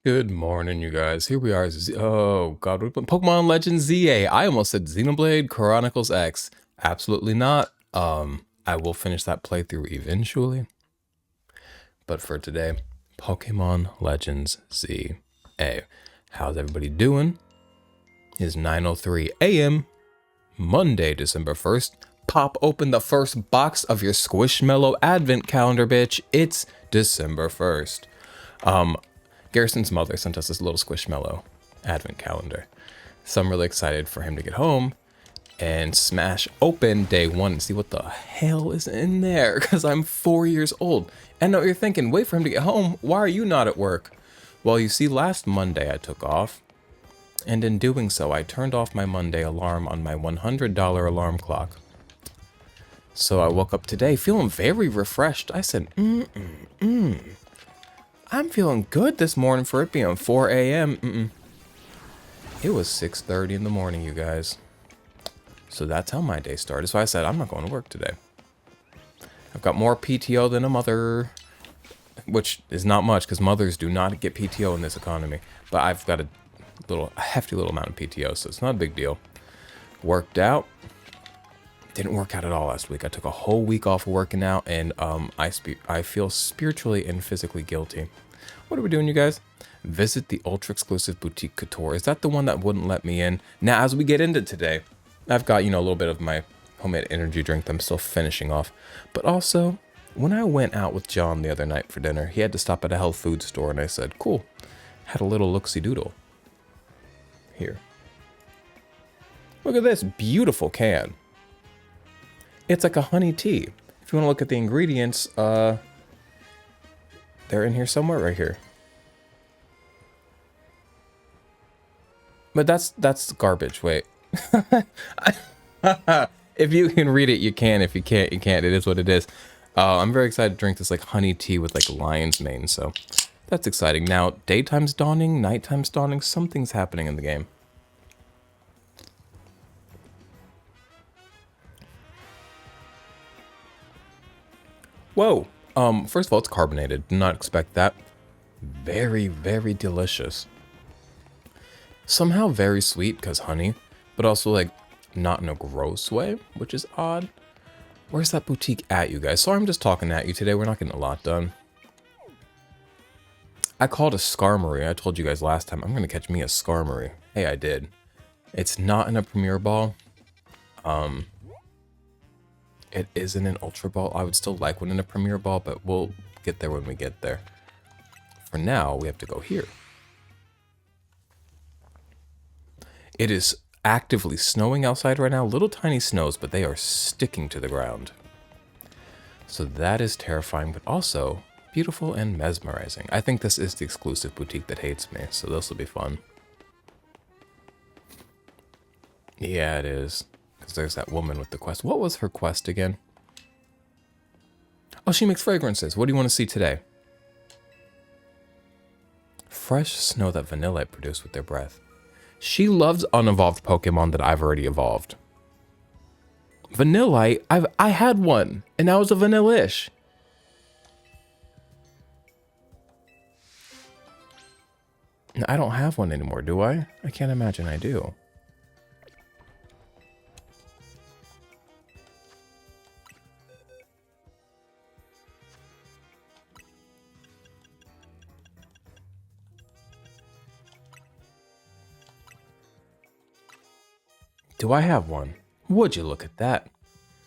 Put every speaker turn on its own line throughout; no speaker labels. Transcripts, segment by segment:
Good morning, you guys. Here we are. Oh God, we're playing Pokemon Legends ZA. I almost said Xenoblade Chronicles X. Absolutely not. I will finish that playthrough eventually. But for today, Pokemon Legends ZA. How's everybody doing? It's 9:03 a.m. Monday, December 1st. Pop open the first box of your Squishmallow Advent Calendar, bitch. It's December 1st. Garrison's mother sent us this little Squishmallow Advent Calendar. So I'm really excited for him to get home and smash open day one and see what the hell is in there, because I'm 4 years old. And now you're thinking, wait for him to get home. Why are you not at work? Well, you see, last Monday I took off, and in doing so, I turned off my Monday alarm on my $100 alarm clock. So I woke up today feeling very refreshed. I said, I'm feeling good this morning for it being 4 a.m. It was 6:30 in the morning, you guys. So that's how my day started. So I said, I'm not going to work today. I've got more PTO than a mother, which is not much because mothers do not get PTO in this economy. But I've got a hefty little amount of PTO, so it's not a big deal. Worked out. Didn't work out at all last week. I took a whole week off of working out, and I feel spiritually and physically guilty. What are we doing, you guys? Visit the ultra exclusive boutique couture. Is that the one that wouldn't let me in? Now, as we get into today, I've got, a little bit of my homemade energy drink that I'm still finishing off. But also, when I went out with John the other night for dinner, he had to stop at a health food store, and I said, cool. Had a little look-see doodle. Here. Look at this beautiful can. It's like a honey tea. If you want to look at the ingredients, they're in here somewhere right here. But that's garbage. Wait. If you can read it, you can. If you can't, you can't. It is what it is. I'm very excited to drink this like honey tea with like lion's mane, so that's exciting. Now, daytime's dawning, nighttime's dawning, something's happening in the game. Whoa. First of all, it's carbonated. Did not expect that. Very, very delicious. Somehow very sweet because honey, but also like not in a gross way, which is odd. Where's that boutique at, you guys? Sorry, I'm just talking at you today. We're not getting a lot done. I called a Skarmory. I told you guys last time I'm going to catch me a Skarmory. Hey, I did. It's not in a Premier Ball. It isn't an Ultra Ball. I would still like one in a Premier Ball, but we'll get there when we get there. For now, we have to go here. It is actively snowing outside right now. Little tiny snows, but they are sticking to the ground. So that is terrifying, but also beautiful and mesmerizing. I think this is the exclusive boutique that hates me, so this will be fun. Yeah, it is. Because there's that woman with the quest. What was her quest again? Oh, she makes fragrances. What do you want to see today? Fresh snow that Vanillite produced with their breath. She loves unevolved Pokemon that I've already evolved. Vanillite? I had one, and now it's a Vanillish. I don't have one anymore, do I? I can't imagine I do. Do I have one? Would you look at that?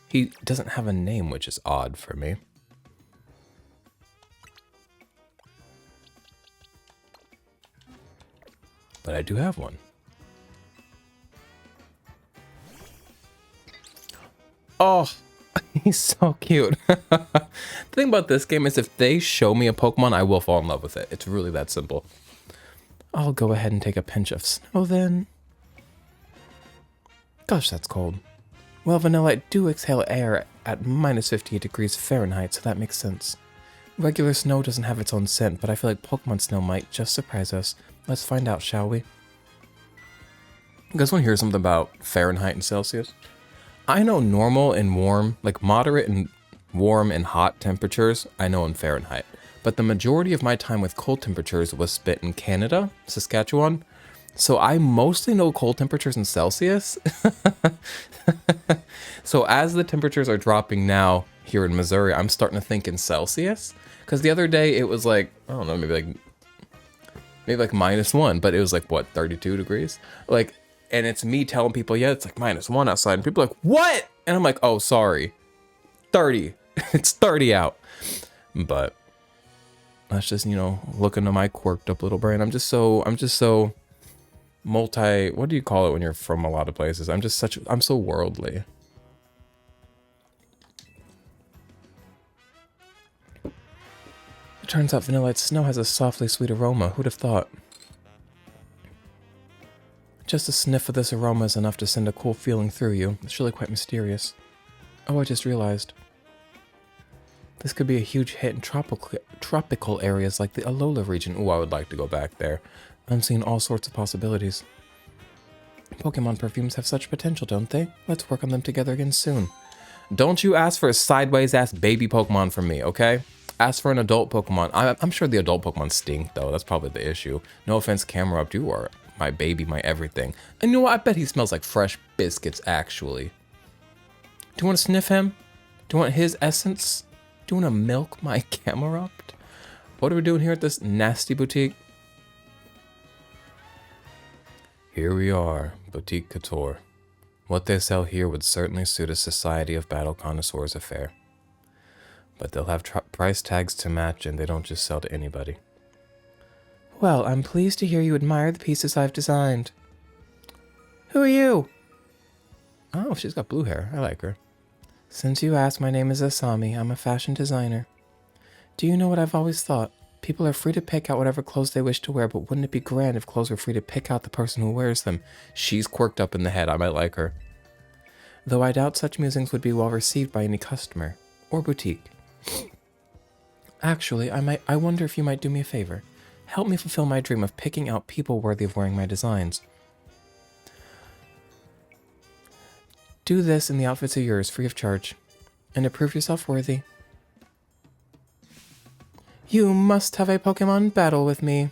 He doesn't have a name, which is odd for me. But I do have one. Oh, he's so cute. The thing about this game is if they show me a Pokemon, I will fall in love with it. It's really that simple. I'll go ahead and take a pinch of snow then. Gosh, that's cold. Well, Vanillite do exhale air at minus 58 degrees Fahrenheit, so that makes sense. Regular snow doesn't have its own scent, but I feel like Pokemon snow might just surprise us. Let's find out, shall we? You guys want to hear something about Fahrenheit and Celsius? I know normal and warm, like moderate and warm and hot temperatures, I know in Fahrenheit. but the majority of my time with cold temperatures was spent in Canada, Saskatchewan. So I mostly know cold temperatures in Celsius. So as the temperatures are dropping now here in Missouri, I'm starting to think in Celsius. Because the other day it was like, I don't know, maybe like -1, but it was like, what, 32 degrees? Like, and it's me telling people, yeah, it's like -1 outside. And people are like, what? And I'm like, oh, sorry. 30. It's 30 out. But that's just, you know, looking at my quirked up little brain. I'm just so multi, what do you call it when you're from a lot of places? I'm so worldly. It turns out Vanilla Snow has a softly sweet aroma. Who'd have thought? Just a sniff of this aroma is enough to send a cool feeling through you. It's really quite mysterious. Oh, I just realized. This could be a huge hit in tropical areas like the Alola region. Ooh, I would like to go back there. I'm seeing all sorts of possibilities. Pokemon perfumes have such potential, don't they? Let's work on them together again soon. Don't you ask for a sideways-ass baby Pokemon from me, okay? Ask for an adult Pokemon. I'm sure the adult Pokemon stink, though. That's probably the issue. No offense, Camerupt, you are my baby, my everything. And you know what? I bet he smells like fresh biscuits, actually. Do you want to sniff him? Do you want his essence? Do you want to milk my Camerupt? What are we doing here at this nasty boutique? Here we are, Boutique Couture. What they sell here would certainly suit a Society of Battle Connoisseurs affair. But they'll have price tags to match, and they don't just sell to anybody. Well, I'm pleased to hear you admire the pieces I've designed. Who are you? Oh, she's got blue hair. I like her. Since you asked, my name is Asami. I'm a fashion designer. Do you know what I've always thought? People are free to pick out whatever clothes they wish to wear, but wouldn't it be grand if clothes were free to pick out the person who wears them? She's quirked up in the head. I might like her. Though I doubt such musings would be well received by any customer or boutique. Actually, I wonder if you might do me a favor. Help me fulfill my dream of picking out people worthy of wearing my designs. Do this and the outfits are yours, free of charge. And to prove yourself worthy, you must have a Pokemon battle with me.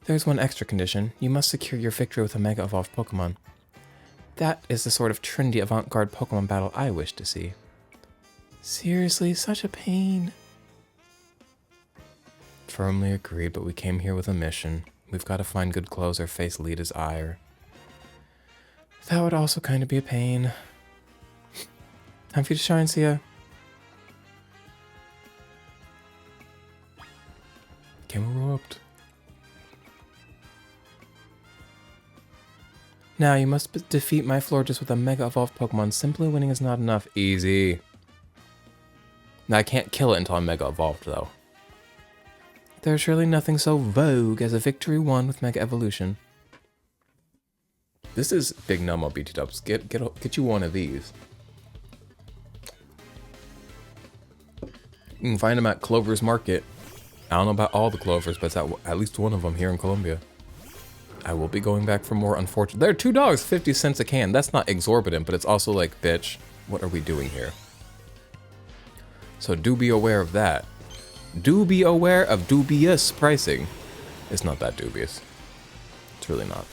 There's one extra condition. You must secure your victory with a Mega Evolved Pokemon. That is the sort of trendy avant-garde Pokemon battle I wish to see. Seriously, such a pain. Firmly agreed, but we came here with a mission. We've got to find good clothes or face Lita's ire. That would also kind of be a pain. Time for you to shine, Sia. Camerupt. Now you must defeat my Florges with a Mega Evolved Pokemon. Simply winning is not enough. Easy. Now I can't kill it until I'm Mega Evolved, though. There's surely nothing so vogue as a victory won with Mega Evolution. This is Big Nummo BT Dubs. Get you one of these. You can find them at Clover's Market. I don't know about all the Clovers, but it's at least one of them here in Colombia. I will be going back for more, unfortunately. They're $2.50 a can. That's not exorbitant, but it's also like, bitch, what are we doing here? So do be aware of that. Do be aware of dubious pricing. It's not that dubious. It's really not.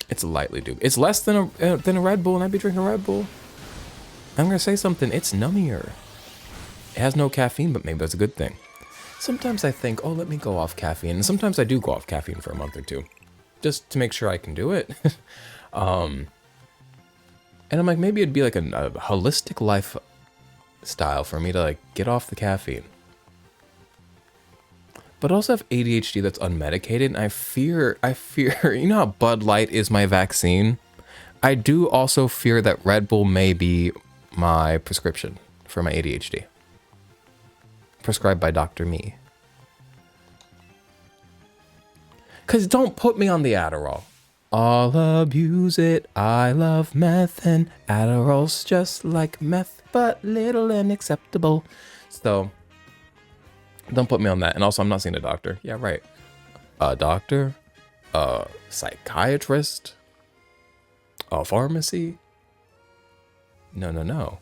It's lightly dubious. It's less than a Red Bull, and I'd be drinking a Red Bull. I'm gonna say something. It's nummier. It has no caffeine, but maybe that's a good thing. Sometimes I think, oh, let me go off caffeine. And sometimes I do go off caffeine for a month or two. Just to make sure I can do it. And I'm like, maybe it'd be like a holistic lifestyle for me to like get off the caffeine. But I also have ADHD that's unmedicated, and I fear, you know how Bud Light is my vaccine? I do also fear that Red Bull may be my prescription for my ADHD. Prescribed by Dr. Me. Cause don't put me on the Adderall. I'll abuse it. I love meth, and Adderall's just like meth, but little and acceptable. So don't put me on that. And also, I'm not seeing a doctor. Yeah, right. A doctor, a psychiatrist, a pharmacy. No.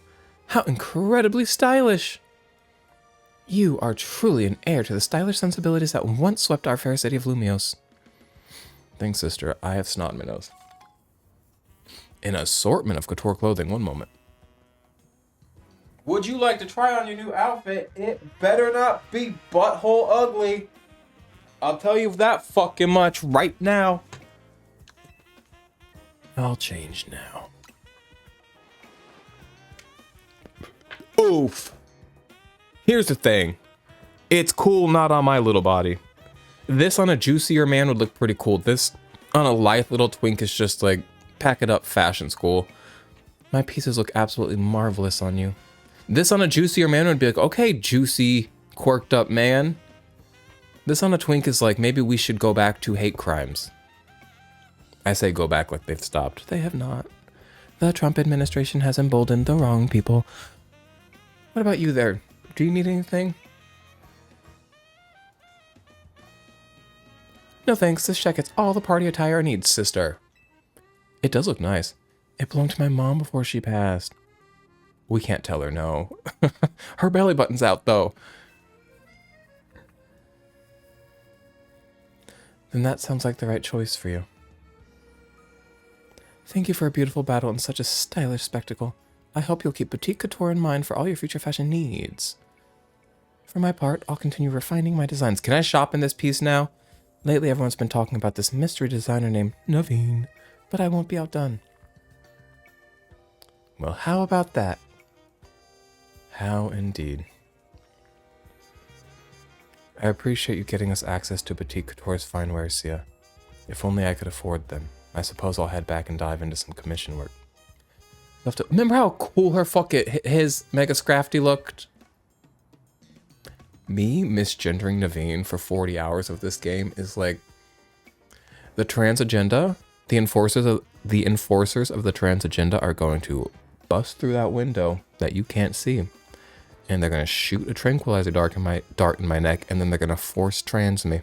How incredibly stylish! You are truly an heir to the stylish sensibilities that once swept our fair city of Lumios. Thanks, sister. I have snot in my nose. An assortment of couture clothing. One moment. Would you like to try on your new outfit? It better not be butthole ugly. I'll tell you that fucking much right now. I'll change now. Oof. Here's the thing. It's cool not on my little body. This on a juicier man would look pretty cool. This on a lithe little twink is just like, pack it up, fashion school. My pieces look absolutely marvelous on you. This on a juicier man would be like, okay, juicy, quirked up man. This on a twink is like, maybe we should go back to hate crimes. I say go back like they've stopped. They have not. The Trump administration has emboldened the wrong people. What about you there? Do you need anything? No thanks, this jacket's all the party attire I need, sister. It does look nice. It belonged to my mom before she passed. We can't tell her no. Her belly button's out, though. Then that sounds like the right choice for you. Thank you for a beautiful battle and such a stylish spectacle. I hope you'll keep boutique couture in mind for all your future fashion needs. For my part, I'll continue refining my designs. Can I shop in this piece now? Lately, everyone's been talking about this mystery designer named Naveen, but I won't be outdone. Well, how about that? How indeed. I appreciate you getting us access to Boutique Couture's fine wares, Sia. If only I could afford them. I suppose I'll head back and dive into some commission work. You'll have to remember how cool her his Mega Scrafty looked? Me misgendering Naveen for 40 hours of this game is like the trans agenda. The enforcers of the trans agenda are going to bust through that window that you can't see. And they're going to shoot a tranquilizer dart in my neck, and then they're going to force trans me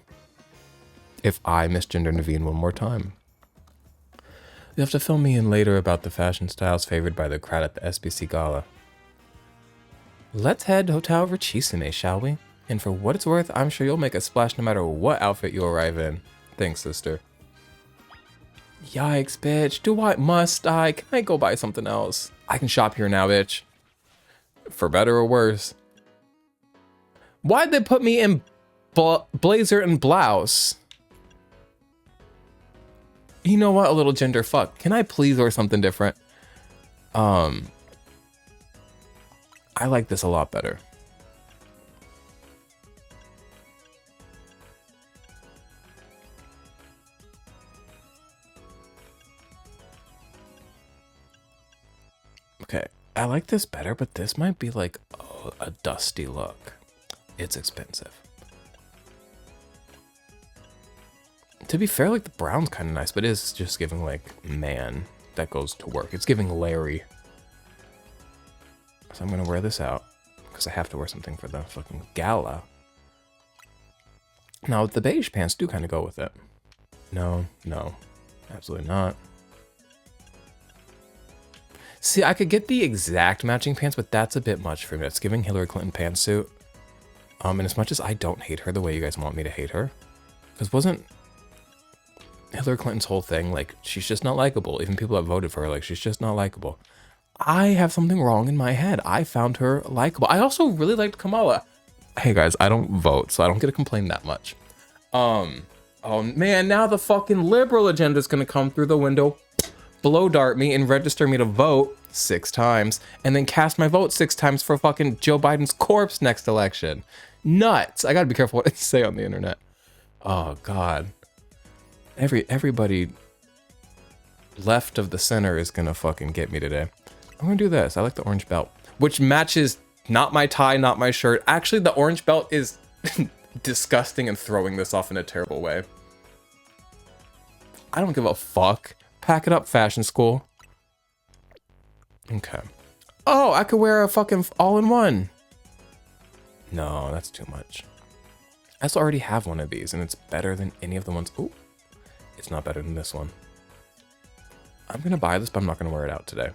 if I misgender Naveen one more time. You'll have to fill me in later about the fashion styles favored by the crowd at the SBC Gala. Let's head to Hotel Richisime, shall we? And for what it's worth, I'm sure you'll make a splash no matter what outfit you arrive in. Thanks, sister. Yikes, bitch. Must I? Can I go buy something else? I can shop here now, bitch. For better or worse. Why'd they put me in blazer and blouse? You know what? A little gender fuck. Can I please wear something different? I like this a lot better. Okay, I like this better, but this might be like a dusty look. It's expensive. To be fair, like the brown's kind of nice, but it's just giving like man that goes to work. It's giving Larry. So I'm gonna wear this out because I have to wear something for the fucking gala. Now the beige pants do kind of go with it. No, absolutely not. See, I could get the exact matching pants, but that's a bit much for me. It's giving Hillary Clinton pantsuit. And as much as I don't hate her the way you guys want me to hate her, because wasn't Hillary Clinton's whole thing, like, she's just not likable. Even people that voted for her, like, she's just not likable. I have something wrong in my head. I found her likable. I also really liked Kamala. Hey guys, I don't vote, so I don't get to complain that much. Oh man, now the fucking liberal agenda is gonna come through the window, blow dart me, and register me to vote 6 times, and then cast my vote 6 times for fucking Joe Biden's corpse next election. Nuts. I gotta be careful what I say on the internet. Oh god. Everybody left of the center is gonna fucking get me today. I'm gonna do this. I like the orange belt, which matches not my tie, not my shirt. Actually, the orange belt is disgusting and throwing this off in a terrible way. I don't give a fuck. Pack it up, fashion school. Okay. Oh, I could wear a fucking all-in-one. No, that's too much. I also already have one of these, and it's better than any of the ones. Ooh. It's not better than this one. I'm gonna buy this, but I'm not gonna wear it out today.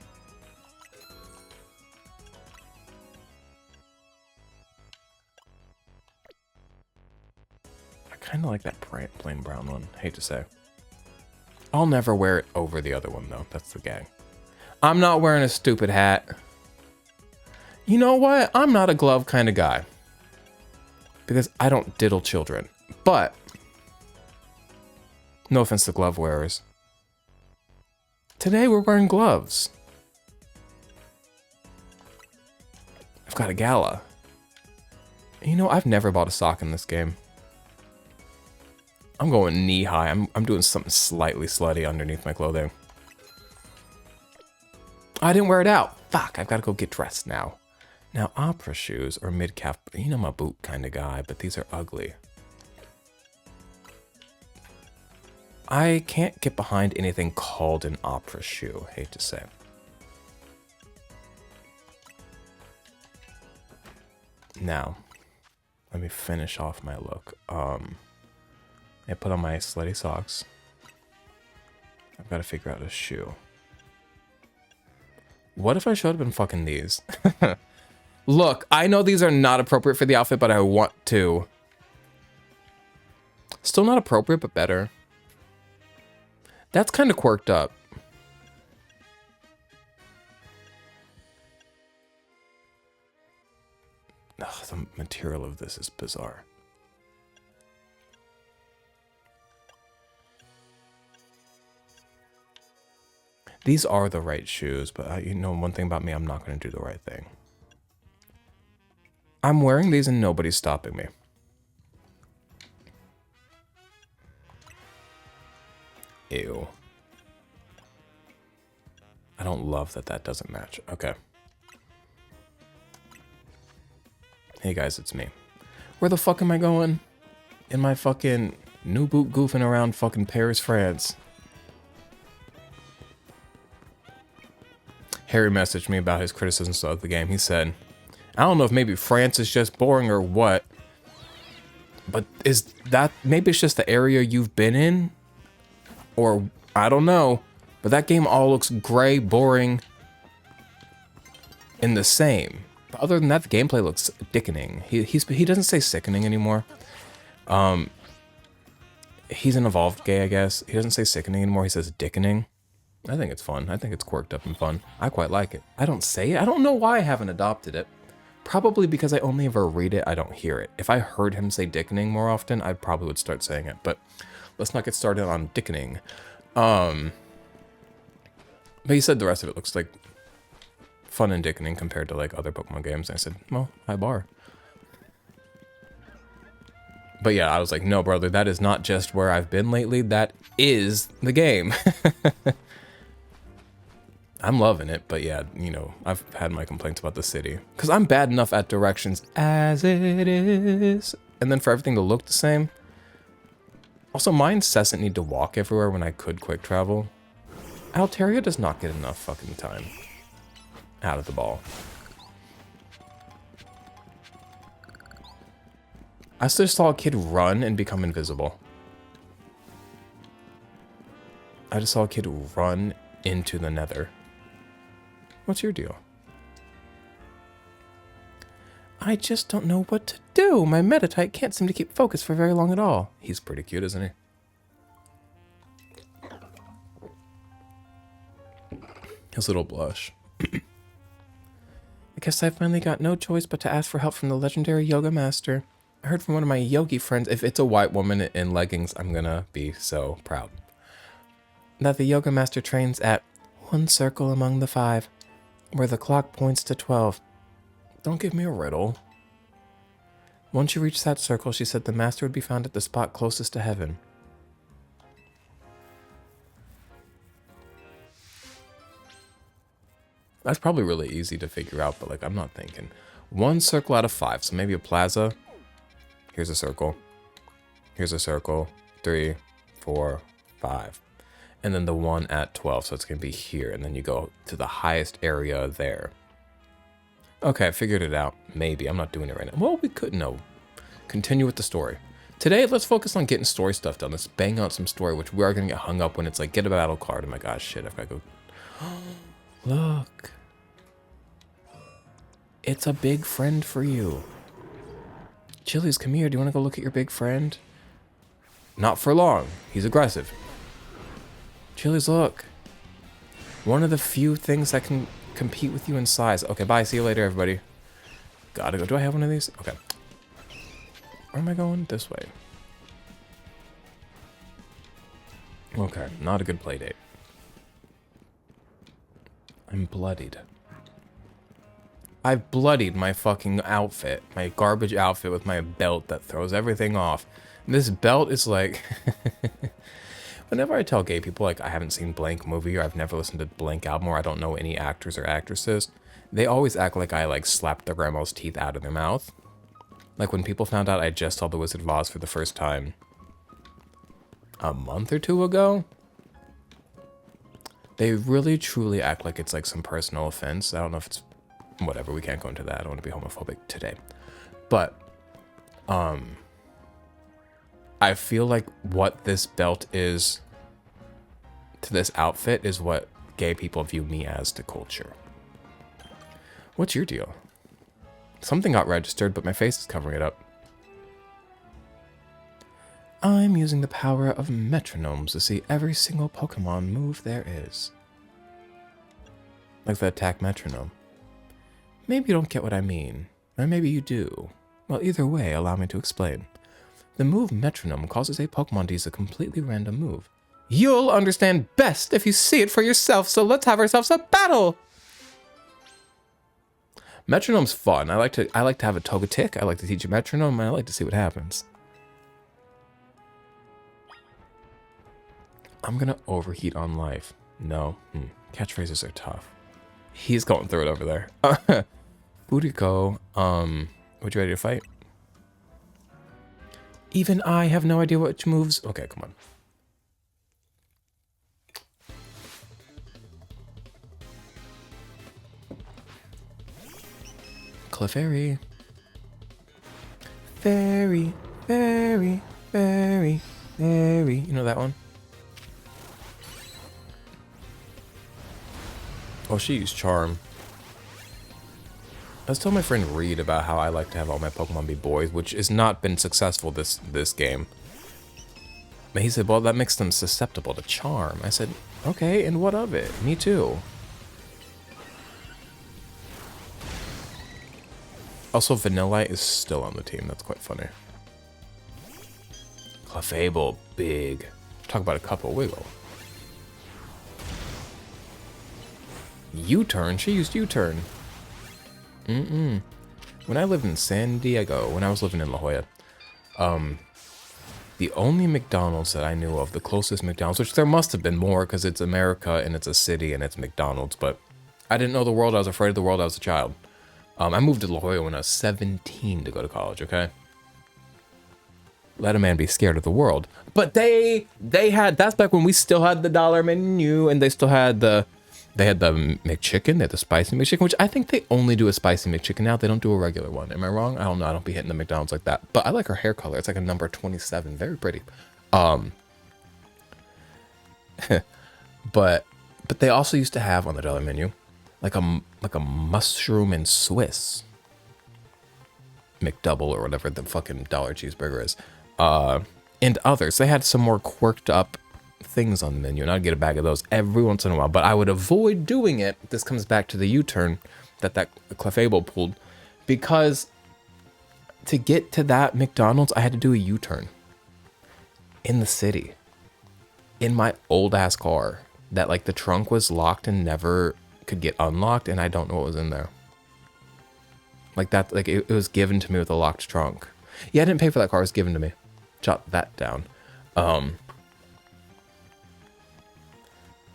kind of like that plain brown one. Hate to say. I'll never wear it over the other one, though. That's the gang. I'm not wearing a stupid hat. You know what? I'm not a glove kind of guy. Because I don't diddle children. But, no offense to glove wearers. Today we're wearing gloves. I've got a gala. You know, I've never bought a sock in this game. I'm going knee high. I'm doing something slightly slutty underneath my clothing. I didn't wear it out. Fuck, I've got to go get dressed now. Now, opera shoes or mid-calf, you know, I'm a boot kind of guy, but these are ugly. I can't get behind anything called an opera shoe, hate to say. Now, let me finish off my look. I put on my slutty socks. I've got to figure out a shoe. What if I showed up in fucking these? Look, I know these are not appropriate for the outfit, but I want to. Still not appropriate, but better. That's kind of quirked up. Ugh, the material of this is bizarre. These are the right shoes, but you know one thing about me, I'm not going to do the right thing. I'm wearing these and nobody's stopping me. Ew. I don't love that that doesn't match. Okay. Hey guys, it's me. Where the fuck am I going? In my fucking new boot goofing around fucking Paris, France. Harry messaged me about his criticisms of the game. He said, I don't know if maybe France is just boring or what, but is that, maybe it's just the area you've been in? Or, I don't know, but that game all looks gray, boring, and the same. But other than that, the gameplay looks dickening. He doesn't say sickening anymore. He's an evolved gay, I guess. He doesn't say sickening anymore, he says dickening. I think it's fun. I think it's quirked up and fun. I quite like it. I don't say it. I don't know why I haven't adopted it. Probably because I only ever read it, I don't hear it. If I heard him say dickening more often, I probably would start saying it. But let's not get started on dickening. But he said the rest of it looks like fun and dickening compared to like other Pokemon games. And I said, well, high bar. But yeah, I was like, no, brother, that is not just where I've been lately. That is the game. I'm loving it, but yeah, you know, I've had my complaints about the city. Because I'm bad enough at directions as it is. And then for everything to look the same. Also, my incessant need to walk everywhere when I could quick travel. Altaria does not get enough fucking time out of the ball. I just saw a kid run and become invisible. I just saw a kid run into the nether. What's your deal? I just don't know what to do. My Meditite can't seem to keep focus for very long at all. He's pretty cute, isn't he? His little blush. I guess I finally got no choice but to ask for help from the legendary yoga master. I heard from one of my yogi friends, if it's a white woman in leggings, I'm gonna be so proud, that the yoga master trains at one circle among the 5, where the clock points to 12. Don't give me a riddle. Once you reach that circle, she said the master would be found at the spot closest to heaven. That's probably really easy to figure out, but like, I'm not thinking. 1 circle out of 5, so maybe a plaza. Here's a circle. Here's a circle. 3, 4, 5. And then the one at 12, so it's going to be here. And then you go to the highest area there. Okay, I figured it out. Maybe. I'm not doing it right now. Well, we could. No. Continue with the story. Today, let's focus on getting story stuff done. Let's bang out some story, which we are going to get hung up when it's like, get a battle card. Oh my gosh, shit, I've got to go. Look. It's a big friend for you. Chili's, come here. Do you want to go look at your big friend? Not for long. He's aggressive. Chili's, look. One of the few things that can compete with you in size. Okay, bye. See you later, everybody. Gotta go. Do I have one of these? Okay. Where am I going? This way. Okay, not a good play date. I'm bloodied. I've bloodied my fucking outfit. My garbage outfit with my belt that throws everything off. This belt is like... Whenever I tell gay people, like, I haven't seen blank movie or I've never listened to blank album or I don't know any actors or actresses, they always act like I, like, slapped their grandma's teeth out of their mouth. Like, when people found out I just saw The Wizard of Oz for the first time a month or two ago, they really, truly act like it's, like, some personal offense. I don't know if it's... Whatever, we can't go into that. I don't want to be homophobic today. But, I feel like what this belt is to this outfit is what gay people view me as to culture. What's your deal? Something got registered, but my face is covering it up. I'm using the power of metronomes to see every single Pokemon move there is. Like the attack metronome. Maybe you don't get what I mean, or maybe you do. Well, either way, allow me to explain. The move metronome causes a Pokemon to use a completely random move. You'll understand best if you see it for yourself, so let's have ourselves a battle! Metronome's fun. I like to have a Togetic, I like to teach a metronome, and I like to see what happens. I'm gonna overheat on life. No. Catchphrases are tough. He's going through it over there. Buriko, would you ready to fight? Even I have no idea which moves. Okay, come on. Clefairy. Fairy, fairy, fairy, fairy. You know that one? Oh, she used Charm. I was telling my friend Reed about how I like to have all my Pokemon be boys, which has not been successful this game. But he said, well, that makes them susceptible to charm. I said, okay, and what of it? Me too. Also, Vanillite is still on the team. That's quite funny. Clefable, big. Talk about a cup of wiggle. U-turn? She used U-turn. When I lived in San Diego, when I was living in La Jolla, the only McDonald's that I knew of, the closest McDonald's, which there must have been more because it's America and it's a city and it's McDonald's, but I didn't know the world. I was afraid of the world. I was a child. I moved to La Jolla when I was 17 to go to college, okay? Let a man be scared of the world. But they had, that's back when we still had the dollar menu and they still had they had the McChicken, they had the spicy McChicken, which I think they only do a spicy McChicken now. They don't do a regular one. Am I wrong? I don't know. I don't be hitting the McDonald's like that. But I like her hair color. It's like a number 27. Very pretty. But they also used to have on the dollar menu like a mushroom and Swiss McDouble or whatever the fucking dollar cheeseburger is. And others. They had some more quirked up things on the menu, and I'd get a bag of those every once in a while, but I would avoid doing it. This comes back to the U-turn that Clefable pulled, because to get to that McDonald's, I had to do a U-turn in the city in my old ass car that like the trunk was locked and never could get unlocked, and I don't know what was in there. Like that, like it was given to me with a locked trunk. Yeah, I didn't pay for that car, it was given to me. Jot that down.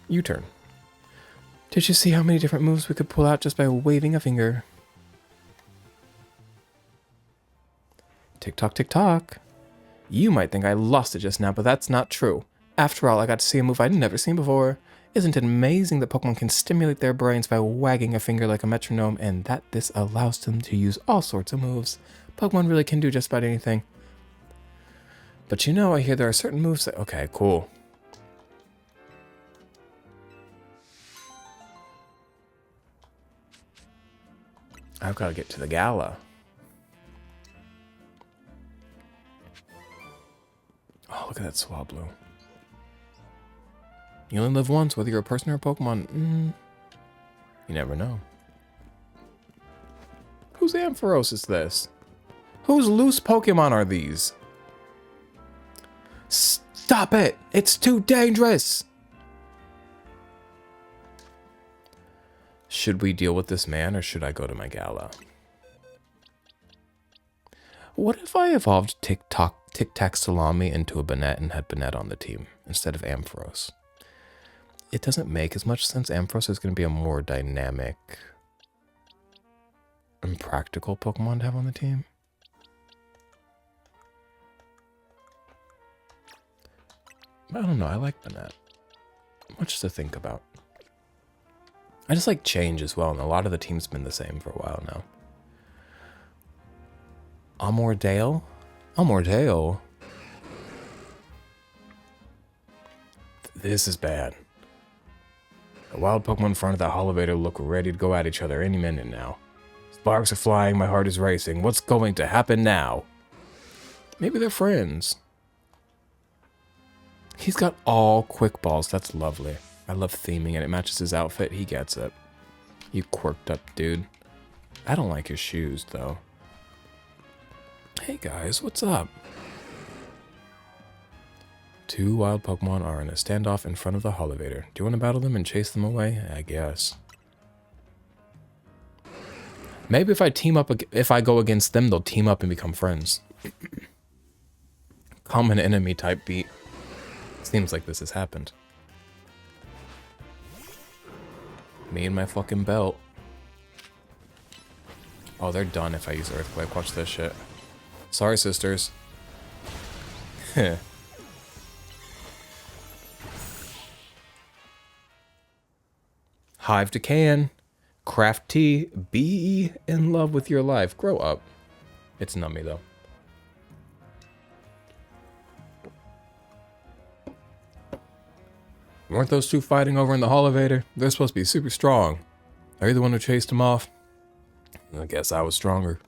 U-turn. Did you see how many different moves we could pull out just by waving a finger? Tick tock, tick tock. You might think I lost it just now, but that's not true. After all, I got to see a move I'd never seen before. Isn't it amazing that Pokemon can stimulate their brains by wagging a finger like a metronome, and that this allows them to use all sorts of moves? Pokemon really can do just about anything. But you know, I hear there are certain moves that... Okay, cool. I've got to get to the gala. Oh, look at that Swablu. You only live once, whether you're a person or a Pokemon. You never know. Whose Ampharos is this? Whose loose Pokemon are these? Stop it! It's too dangerous! Should we deal with this man, or should I go to my gala? What if I evolved Tic Tac Salami into a Banette and had Banette on the team instead of Ampharos? It doesn't make as much sense. Ampharos is going to be a more dynamic and practical Pokemon to have on the team. I don't know. I like Banette. Much to think about. I just like change as well, and a lot of the team's been the same for a while now. Amordale? Amordale? This is bad. The wild Pokemon in front of the elevator look ready to go at each other any minute now. Sparks are flying, my heart is racing. What's going to happen now? Maybe they're friends. He's got all quick balls. That's lovely. I love theming and it matches his outfit. He gets it. You quirked up dude. I don't like his shoes though. Hey guys, what's up? Two wild Pokemon are in a standoff in front of the elevator. Do you want to battle them and chase them away? I guess. Maybe if I go against them, they'll team up and become friends. Common enemy type beat. Seems like this has happened. Me and my fucking belt. Oh, they're done if I use Earthquake. Watch this shit. Sorry, sisters. Hive to can. Craft tea. Be in love with your life. Grow up. It's nummy, though. Weren't those two fighting over in the elevator? They're supposed to be super strong. Are you the one who chased him off? I guess I was stronger.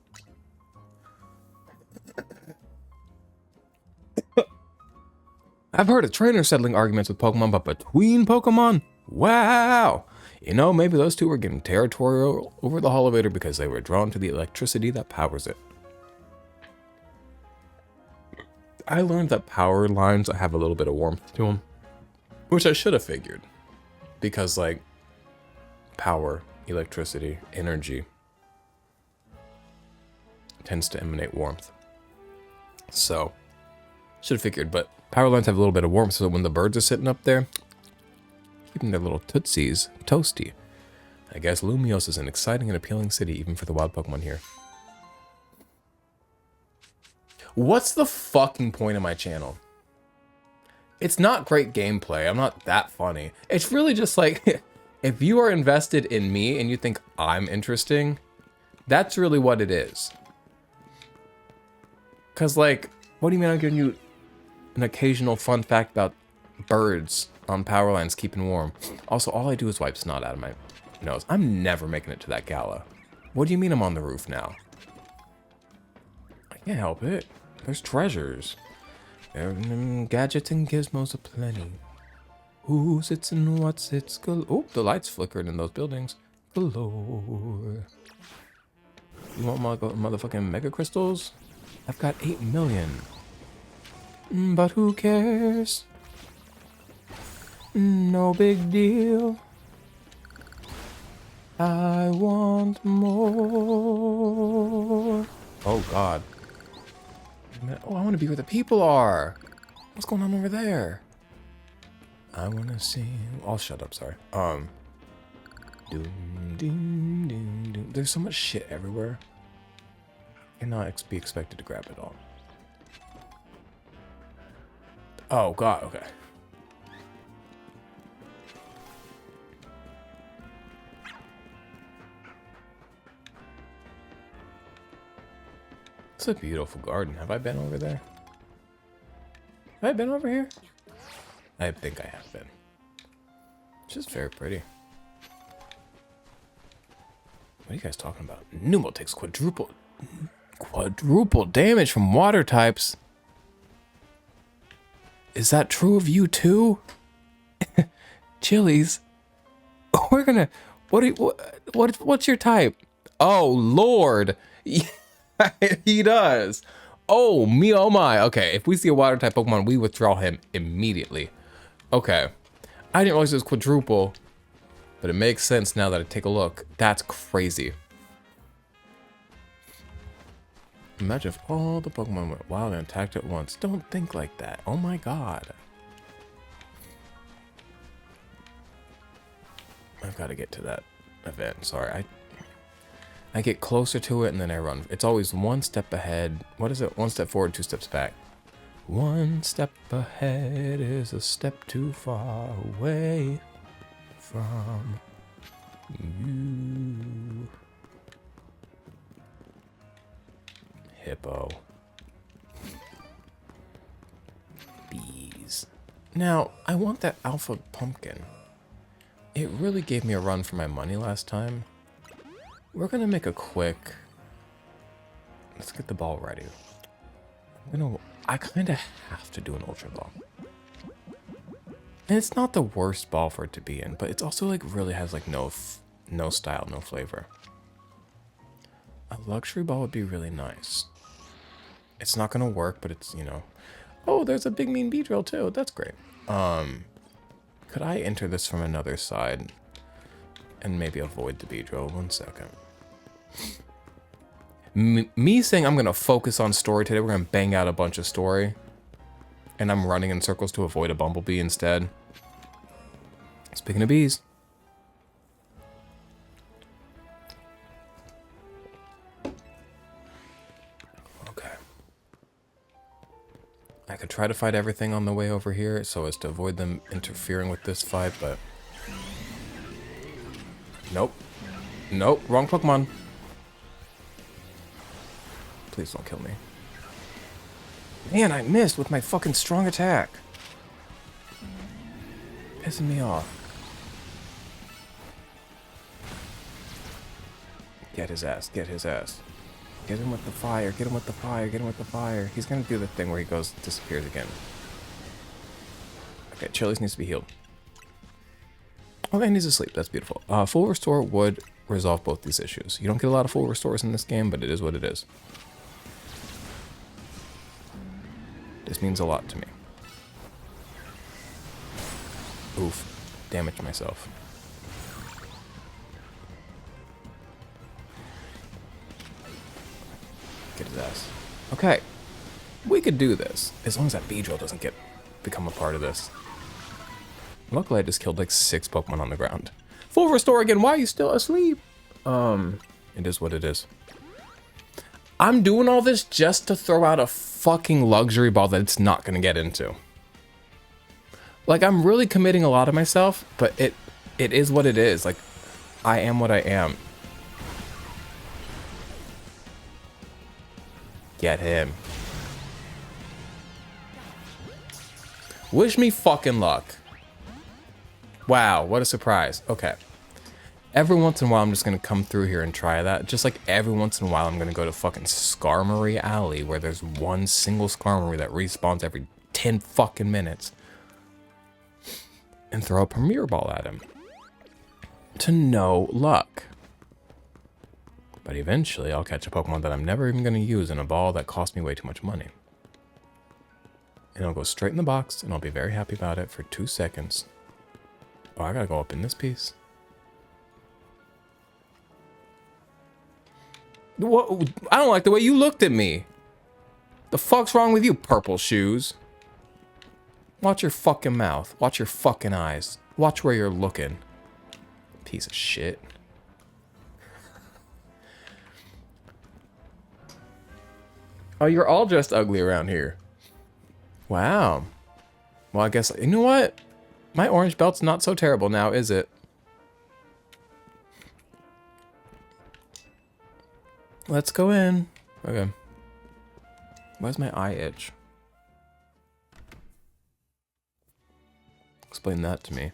I've heard of trainers settling arguments with Pokemon, but between Pokemon? Wow! You know, maybe those two were getting territorial over the elevator because they were drawn to the electricity that powers it. I learned that power lines have a little bit of warmth to them. Which I should have figured. Because, like, power, electricity, energy tends to emanate warmth. So, should have figured, but power lines have a little bit of warmth, so when the birds are sitting up there, keeping their little tootsies toasty. I guess Lumiose is an exciting and appealing city, even for the wild Pokemon here. What's the fucking point of my channel? It's not great gameplay. I'm not that funny. It's really just like, if you are invested in me and you think I'm interesting, that's really what it is. Because, like, what do you mean I'm giving you an occasional fun fact about birds on power lines keeping warm? Also, all I do is wipe snot out of my nose. I'm never making it to that gala. What do you mean I'm on the roof now? I can't help it. There's treasures. Gadgets and gizmos aplenty. Who sits and what sits galore. Oh, the lights flickered in those buildings. Galore. You want my motherfucking mega crystals? I've got 8 million. But who cares? No big deal. I want more. Oh, God. Oh, I want to be where the people are. What's going on over there? I want to see. Oh, shut up. Sorry. Doom, doom, doom, doom. There's so much shit everywhere. Cannot be expected to grab it all. Oh, God. Okay. It's a beautiful garden. Have I been over there? Have I been over here? I think I have been. It's just very pretty. What are you guys talking about? Numel takes quadruple damage from water types. Is that true of you too? Chilies. We're gonna. What's your type? Oh Lord, he does. Oh me, oh my. Okay, if we see a water type Pokemon, we withdraw him immediately. Okay, I didn't realize it was quadruple, but it makes sense now that I take a look. That's crazy. Imagine if all the Pokemon went wild and attacked at once. Don't think like that. Oh my god. I've got to get to that event. Sorry, I get closer to it and then I run. It's always one step ahead. What is it? One step forward, two steps back. One step ahead is a step too far away from you. Hippo. Bees. Now, I want that alpha pumpkin. It really gave me a run for my money last time. We're gonna make a quick... Let's get the ball ready. I kind of have to do an Ultra Ball. And it's not the worst ball for it to be in, but it's also like really has like no style, no flavor. A luxury ball would be really nice. It's not gonna work, but it's, you know... Oh, there's a big mean Beedrill too. That's great. Could I enter this from another side and maybe avoid the Beedrill? 1 second. Me saying I'm gonna focus on story today. We're gonna bang out a bunch of story, and I'm running in circles to avoid a Bumblebee instead. Speaking of bees. Okay. I could try to fight everything on the way over here so as to avoid them interfering with this fight, but... Nope. Nope, wrong Pokemon. Please don't kill me. Man, I missed with my fucking strong attack. Pissing me off. Get his ass, get his ass. Get him with the fire, get him with the fire, get him with the fire. He's gonna do the thing where he goes, disappears again. Okay, Chili's needs to be healed. Okay, he needs to sleep, that's beautiful. Full restore would resolve both these issues. You don't get a lot of full restores in this game, but it is what it is. This means a lot to me. Oof. Damaged myself. Get his ass. Okay. We could do this. As long as that Beedrill doesn't become a part of this. Luckily I just killed like 6 Pokemon on the ground. Full restore again. Why are you still asleep? It is what it is. I'm doing all this just to throw out a fucking luxury ball that it's not gonna get into. Like, I'm really committing a lot of myself, but it is what it is. Like, I am what I am. Get him. Wish me fucking luck. Wow, what a surprise. Okay. Every once in a while, I'm just going to come through here and try that. Just like every once in a while, I'm going to go to fucking Skarmory Alley, where there's one single Skarmory that respawns every 10 fucking minutes. And throw a Premier Ball at him. To no luck. But eventually, I'll catch a Pokemon that I'm never even going to use in a ball that cost me way too much money. And I'll go straight in the box, and I'll be very happy about it for 2 seconds. Oh, I gotta go up in this piece. What? I don't like the way you looked at me. The fuck's wrong with you, purple shoes? Watch your fucking mouth. Watch your fucking eyes. Watch where you're looking. Piece of shit. Oh, you're all dressed ugly around here. Wow. Well, I guess, you know what? My orange belt's not so terrible now, is it? Let's go in. Okay. Why's my eye itch? Explain that to me.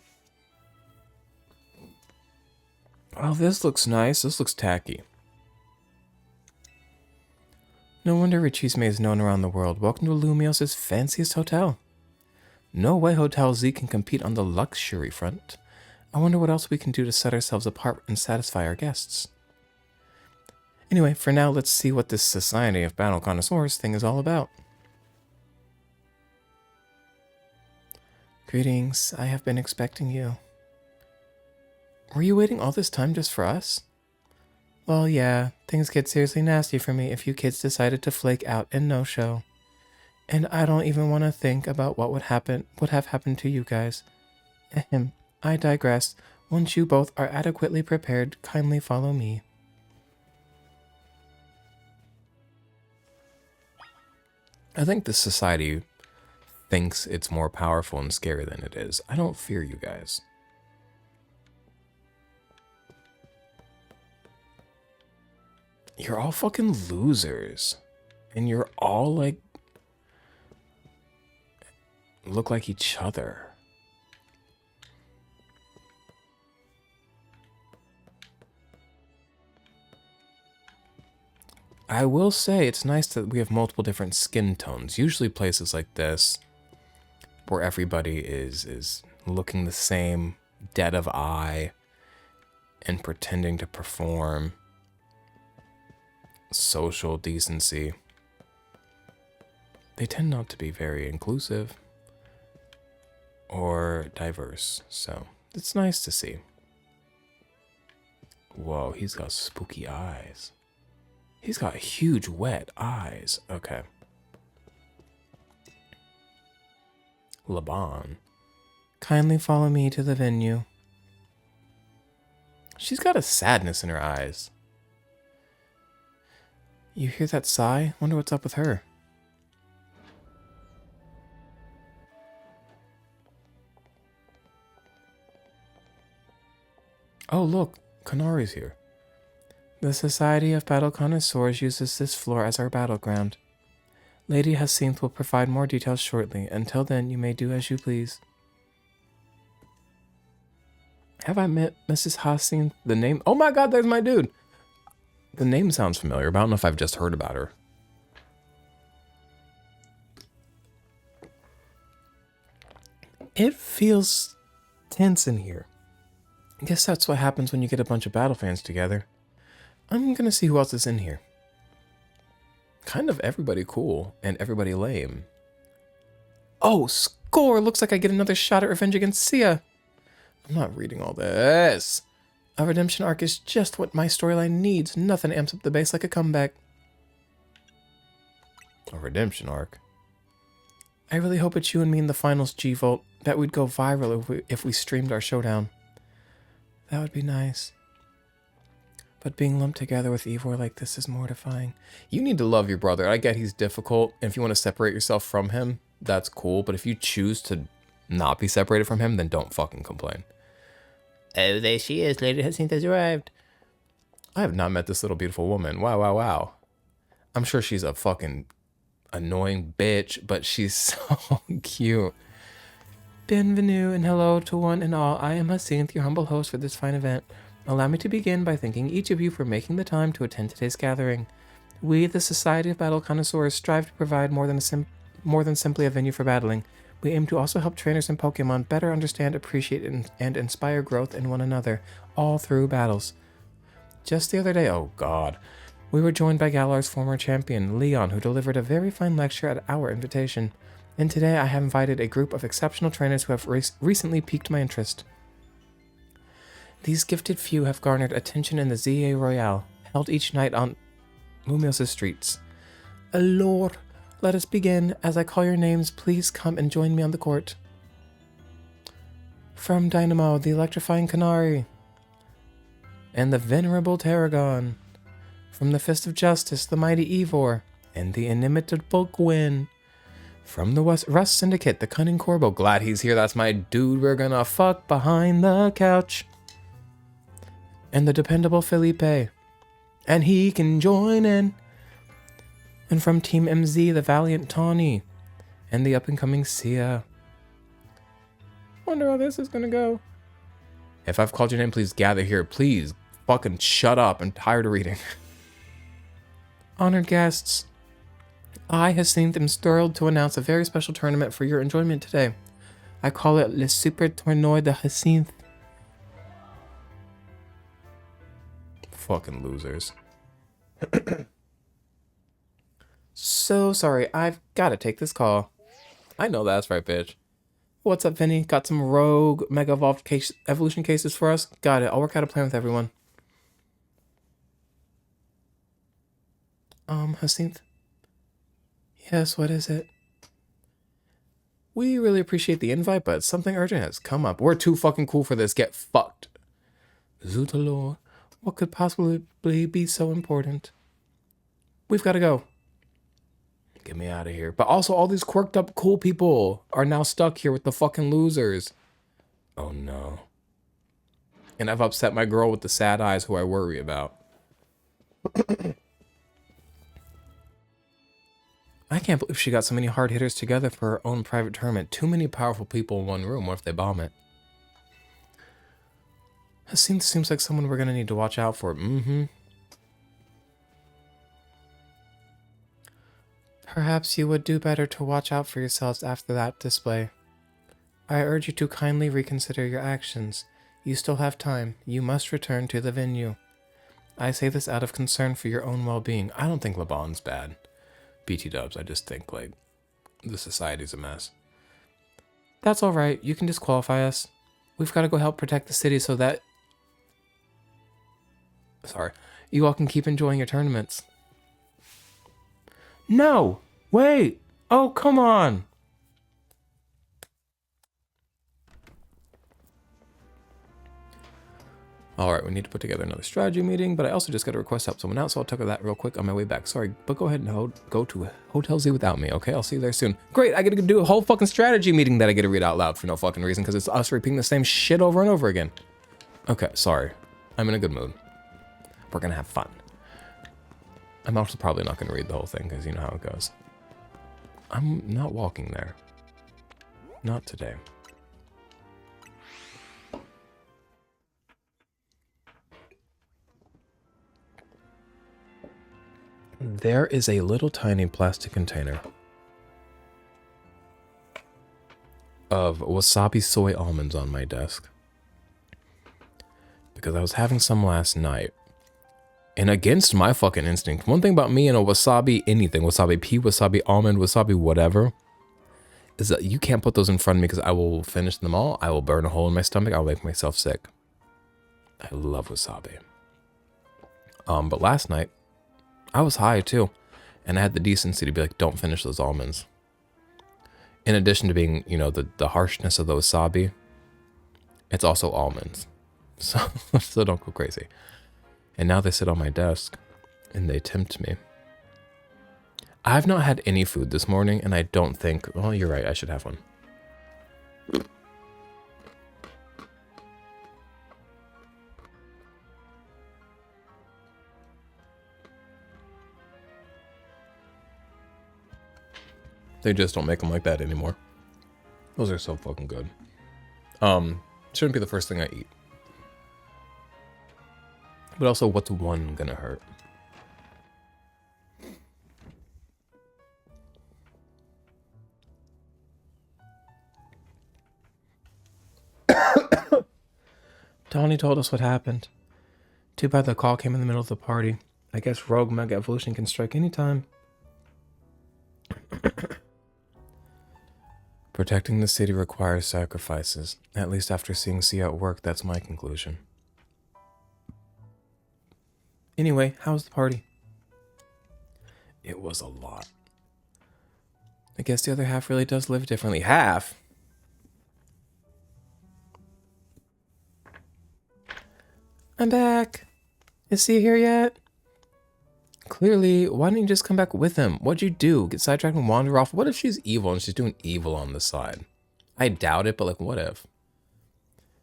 Oh, this looks nice. This looks tacky. No wonder Richisme is known around the world. Welcome to Lumios's fanciest hotel. No way Hotel Z can compete on the luxury front. I wonder what else we can do to set ourselves apart and satisfy our guests. Anyway, for now, let's see what this Society of Battle Connoisseurs thing is all about. Greetings, I have been expecting you. Were you waiting all this time just for us? Well, yeah, things get seriously nasty for me if you kids decided to flake out and no-show. And I don't even want to think about what would have happened to you guys. Ahem, I digress. Once you both are adequately prepared, kindly follow me. I think this society thinks it's more powerful and scary than it is. I don't fear you guys. You're all fucking losers. And you're all like... look like each other. I will say it's nice that we have multiple different skin tones. Usually places like this, where everybody is looking the same, dead of eye, and pretending to perform social decency, they tend not to be very inclusive or diverse, so it's nice to see. Whoa, he's got spooky eyes. He's got huge wet eyes. Okay. Laban. Kindly follow me to the venue. She's got a sadness in her eyes. You hear that sigh? Wonder what's up with her. Oh, look, Kanari's here. The Society of Battle Connoisseurs uses this floor as our battleground. Lady Hyacinth will provide more details shortly. Until then, you may do as you please. Have I met Mrs. Hyacinth? The name? Oh my god, there's my dude! The name sounds familiar, but I don't know if I've just heard about her. It feels tense in here. I guess that's what happens when you get a bunch of battle fans together. I'm gonna see who else is in here. Kind of everybody cool and everybody lame. Oh, score! Looks like I get another shot at revenge against Sia. I'm not reading all this. A redemption arc is just what my storyline needs. Nothing amps up the base like a comeback. A redemption arc? I really hope it's you and me in the finals, G-Volt. That would go viral if we streamed our showdown. That would be nice. But being lumped together with Ivor like this is mortifying. You need to love your brother. I get he's difficult, and if you want to separate yourself from him, that's cool. But if you choose to not be separated from him, then don't fucking complain. Oh, there she is. Lady Hyacinth has arrived. I have not met this little beautiful woman. Wow, wow, wow. I'm sure she's a fucking annoying bitch, but she's so cute. Bienvenue and hello to one and all. I am Hyacinth, your humble host for this fine event. Allow me to begin by thanking each of you for making the time to attend today's gathering. We, the Society of Battle Connoisseurs, strive to provide more than simply a venue for battling. We aim to also help trainers in Pokémon better understand, appreciate, and inspire growth in one another, all through battles. Just the other day, oh god, we were joined by Galar's former champion, Leon, who delivered a very fine lecture at our invitation. And today I have invited a group of exceptional trainers who have recently piqued my interest. These gifted few have garnered attention in the ZA Royale, held each night on Lumios's streets. Allure, let us begin. As I call your names, please come and join me on the court. From Dynamo, the electrifying Canary, and the venerable Tarragon. From the Fist of Justice, the mighty Ivor, and the inimitable Gwyn. From the Rust Syndicate, the cunning Corbo. Glad he's here, that's my dude. We're gonna fuck behind the couch. And the dependable Felipe. And he can join in. And from Team MZ, the valiant Tawny. And the up-and-coming Sia. Wonder how this is gonna go. If I've called your name, please gather here. Please fucking shut up. I'm tired of reading. Honored guests, I, Hyacinth, am thrilled to announce a very special tournament for your enjoyment today. I call it Le Super Tournoi de Jacinth. Fucking losers. So sorry, I've got to take this call. I know that's right, bitch. What's up, Vinny? Got some rogue Mega Evolved evolution cases for us? Got it. I'll work out a plan with everyone. Jacinth? Yes, what is it? We really appreciate the invite, but something urgent has come up. We're too fucking cool for this. Get fucked. Zootalore, what could possibly be so important? We've got to go. Get me out of here. But also, all these quirked up cool people are now stuck here with the fucking losers. Oh no. And I've upset my girl with the sad eyes who I worry about. I can't believe she got so many hard hitters together for her own private tournament. Too many powerful people in one room. What if they bomb it? It seems like someone we're going to need to watch out for. Perhaps you would do better to watch out for yourselves after that display. I urge you to kindly reconsider your actions. You still have time. You must return to the venue. I say this out of concern for your own well-being. I don't think LeBron's bad. BT dubs, I just think, like, the society's a mess. That's alright. You can disqualify us. We've got to go help protect the city so that... Sorry. You all can keep enjoying your tournaments. No! Wait! Oh, come on! Alright, we need to put together another strategy meeting, but I also just got a request to help someone out, so I'll talk about that real quick on my way back. Sorry, but go ahead and go to Hotel Z without me, okay? I'll see you there soon. Great, I get to do a whole fucking strategy meeting that I get to read out loud for no fucking reason, because it's us repeating the same shit over and over again. Okay, sorry. I'm in a good mood. We're gonna have fun. I'm also probably not gonna read the whole thing, because you know how it goes. I'm not walking there. Not today. There is a little tiny plastic container of wasabi soy almonds on my desk. Because I was having some last night. And against my fucking instinct, one thing about me and a wasabi anything, wasabi pea, wasabi almond, wasabi whatever, is that you can't put those in front of me because I will finish them all. I will burn a hole in my stomach. I'll make myself sick. I love wasabi. But last night, I was high too, and I had the decency to be like, don't finish those almonds. In addition to being, you know, the harshness of the wasabi, it's also almonds. So don't go crazy. And now they sit on my desk, and they tempt me. I've not had any food this morning, and I don't think, well, you're right, I should have one. They just don't make them like that anymore. Those are so fucking good. Shouldn't be the first thing I eat. But also, what's one gonna hurt? Donnie told us what happened. Too bad the call came in the middle of the party. I guess Rogue Mega Evolution can strike anytime. Protecting the city requires sacrifices. At least after seeing C at work, that's my conclusion. Anyway, how was the party? It was a lot. I guess the other half really does live differently. Half? I'm back. Is C here yet? Clearly, why didn't you just come back with him? What'd you do? Get sidetracked and wander off? What if she's evil and she's doing evil on the side? I doubt it, but like, what if?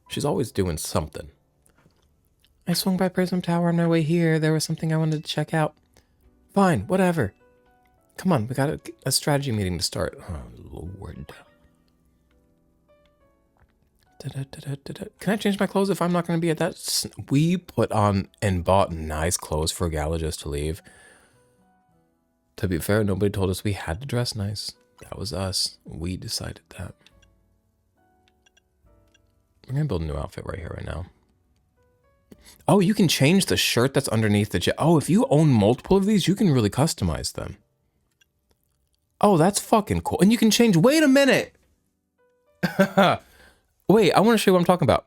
She's always doing something. I swung by Prism Tower on my way here. There was something I wanted to check out. Fine, whatever. Come on, we got a strategy meeting to start. Oh, Lord. Can I change my clothes if I'm not going to be at that? We put on and bought nice clothes for Gala just to leave. To be fair, nobody told us we had to dress nice. That was us. We decided that. We're gonna build a new outfit right here, right now. Oh, you can change the shirt that's underneath the oh, if you own multiple of these, you can really customize them. Oh, that's fucking cool. And you can change, wait a minute. Wait, I want to show you what I'm talking about.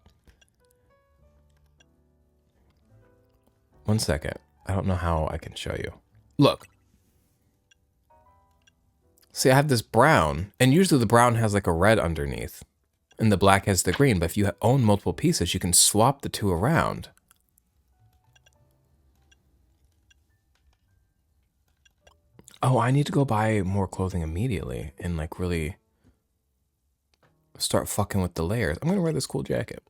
One second. I don't know how I can show you. Look. See, I have this brown, and usually the brown has like a red underneath, and the black has the green, but if you own multiple pieces, you can swap the two around. Oh, I need to go buy more clothing immediately and like really start fucking with the layers. I'm gonna wear this cool jacket.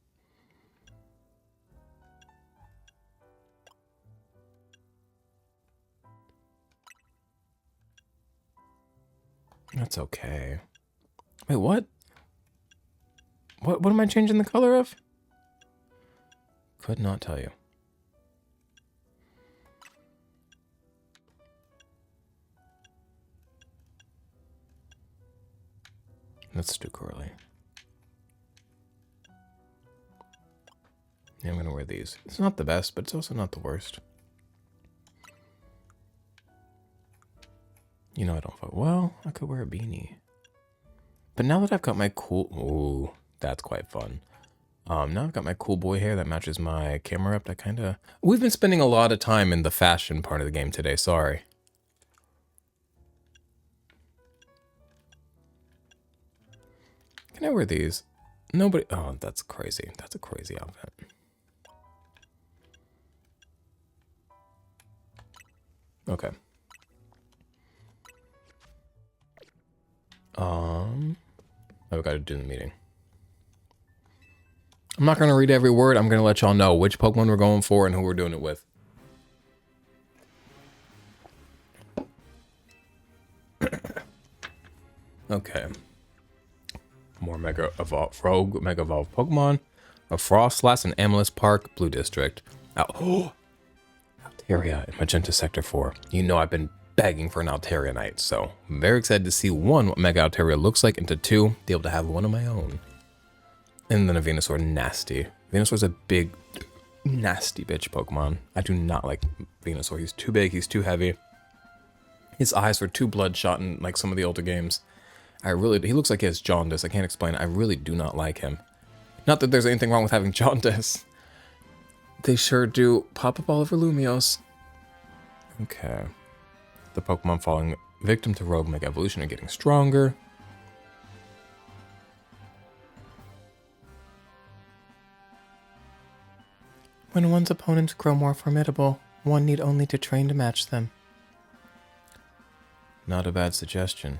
That's okay. Wait, what? What am I changing the color of? Could not tell you. Let's do curly. Yeah, I'm gonna wear these. It's not the best, but it's also not the worst. You know I don't fuck. Well, I could wear a beanie. But now that I've got my cool... Ooh, that's quite fun. Now I've got my cool boy hair that matches my camera up. I kind of... We've been spending a lot of time in the fashion part of the game today. Sorry. Can I wear these? Nobody... Oh, that's crazy. That's a crazy outfit. Okay. I've got to do the meeting. I'm not going to read every word. I'm going to let y'all know which Pokemon we're going for and who we're doing it with. Okay. More Mega Evolve Rogue, Mega Evolve Pokemon. A Frostlass and Amethyst Park, Blue District. Oh, Altaria in Magenta Sector 4. You know I've been begging for an Altaria night, so I'm very excited to see one, what Mega Altaria looks like, and to two, be able to have one of my own. And then a Venusaur, nasty. Venusaur's a big, nasty bitch Pokemon. I do not like Venusaur. He's too big, he's too heavy. His eyes were too bloodshot in like some of the older games. He looks like he has jaundice. I can't explain it. I really do not like him. Not that there's anything wrong with having jaundice. They sure do pop up all over Lumios. Okay. The Pokemon falling victim to Rogue Mega Evolution are getting stronger. When one's opponents grow more formidable, one need only to train to match them. Not a bad suggestion.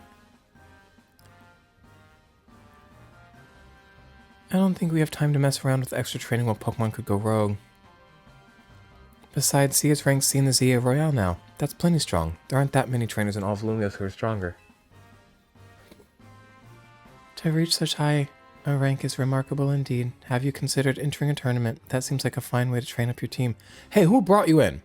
I don't think we have time to mess around with extra training while Pokemon could go rogue. Besides, C is ranked C in the ZA Royale now. That's plenty strong. There aren't that many trainers in all of Lumios who are stronger. To reach such high a rank is remarkable indeed. Have you considered entering a tournament? That seems like a fine way to train up your team. Hey, who brought you in?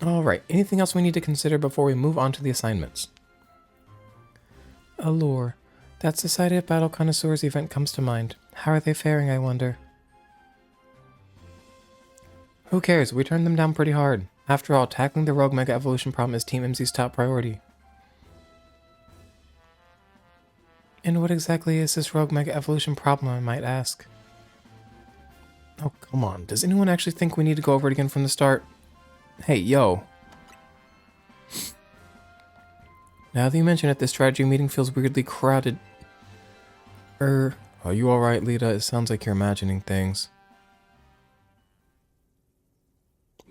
Alright, anything else we need to consider before we move on to the assignments? Allure. That Society of Battle Connoisseurs event comes to mind. How are they faring, I wonder? Who cares? We turned them down pretty hard. After all, tackling the Rogue Mega Evolution problem is Team MZ's top priority. And what exactly is this Rogue Mega Evolution problem, I might ask? Oh, come on. Does anyone actually think we need to go over it again from the start? Hey, yo. Now that you mention it, this strategy meeting feels weirdly crowded. Are you alright, Lita? It sounds like you're imagining things.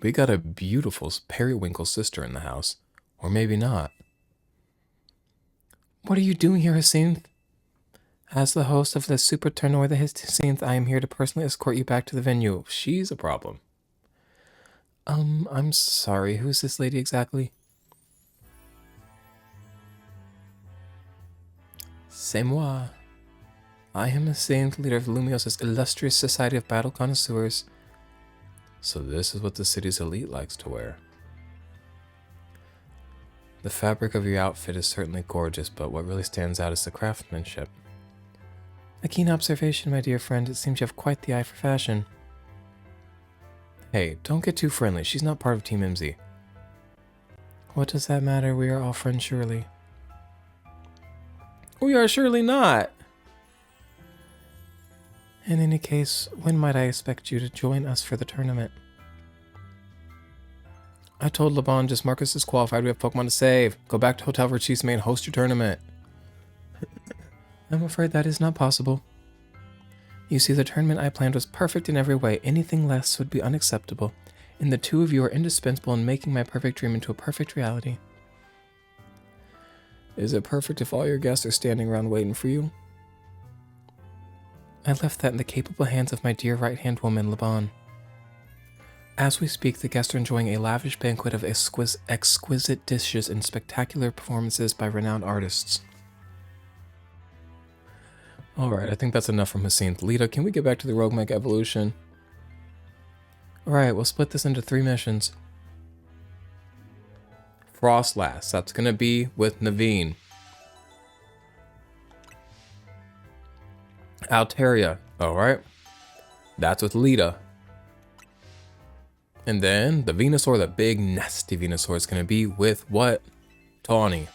We got a beautiful periwinkle sister in the house. Or maybe not. What are you doing here, Hyacinth? As the host of the Super Tournoi the Hyacinth, I am here to personally escort you back to the venue. She's a problem. I'm sorry. Who's this lady exactly? C'est moi. I am the Saint leader of Lumios' illustrious Society of Battle Connoisseurs. So this is what the city's elite likes to wear. The fabric of your outfit is certainly gorgeous, but what really stands out is the craftsmanship. A keen observation, my dear friend. It seems you have quite the eye for fashion. Hey, don't get too friendly. She's not part of Team MZ. What does that matter? We are all friends, surely. We are surely not. In any case, when might I expect you to join us for the tournament? I told LeBon just Marcus is qualified. We have Pokemon to save. Go back to Hotel Verchisme and host your tournament. I'm afraid that is not possible. You see, the tournament I planned was perfect in every way. Anything less would be unacceptable. And the two of you are indispensable in making my perfect dream into a perfect reality. Is it perfect if all your guests are standing around waiting for you? I left that in the capable hands of my dear right-hand woman, LeBon. As we speak, the guests are enjoying a lavish banquet of exquisite dishes and spectacular performances by renowned artists. Alright, I think that's enough from Hyacinth. Lita, can we get back to the Rogue Mega Evolution? Alright, we'll split this into 3 missions. Frost last. That's gonna be with Naveen. Altaria. Alright. That's with Lita. And then the Venusaur, the big nasty Venusaur, is gonna be with what? Tawny.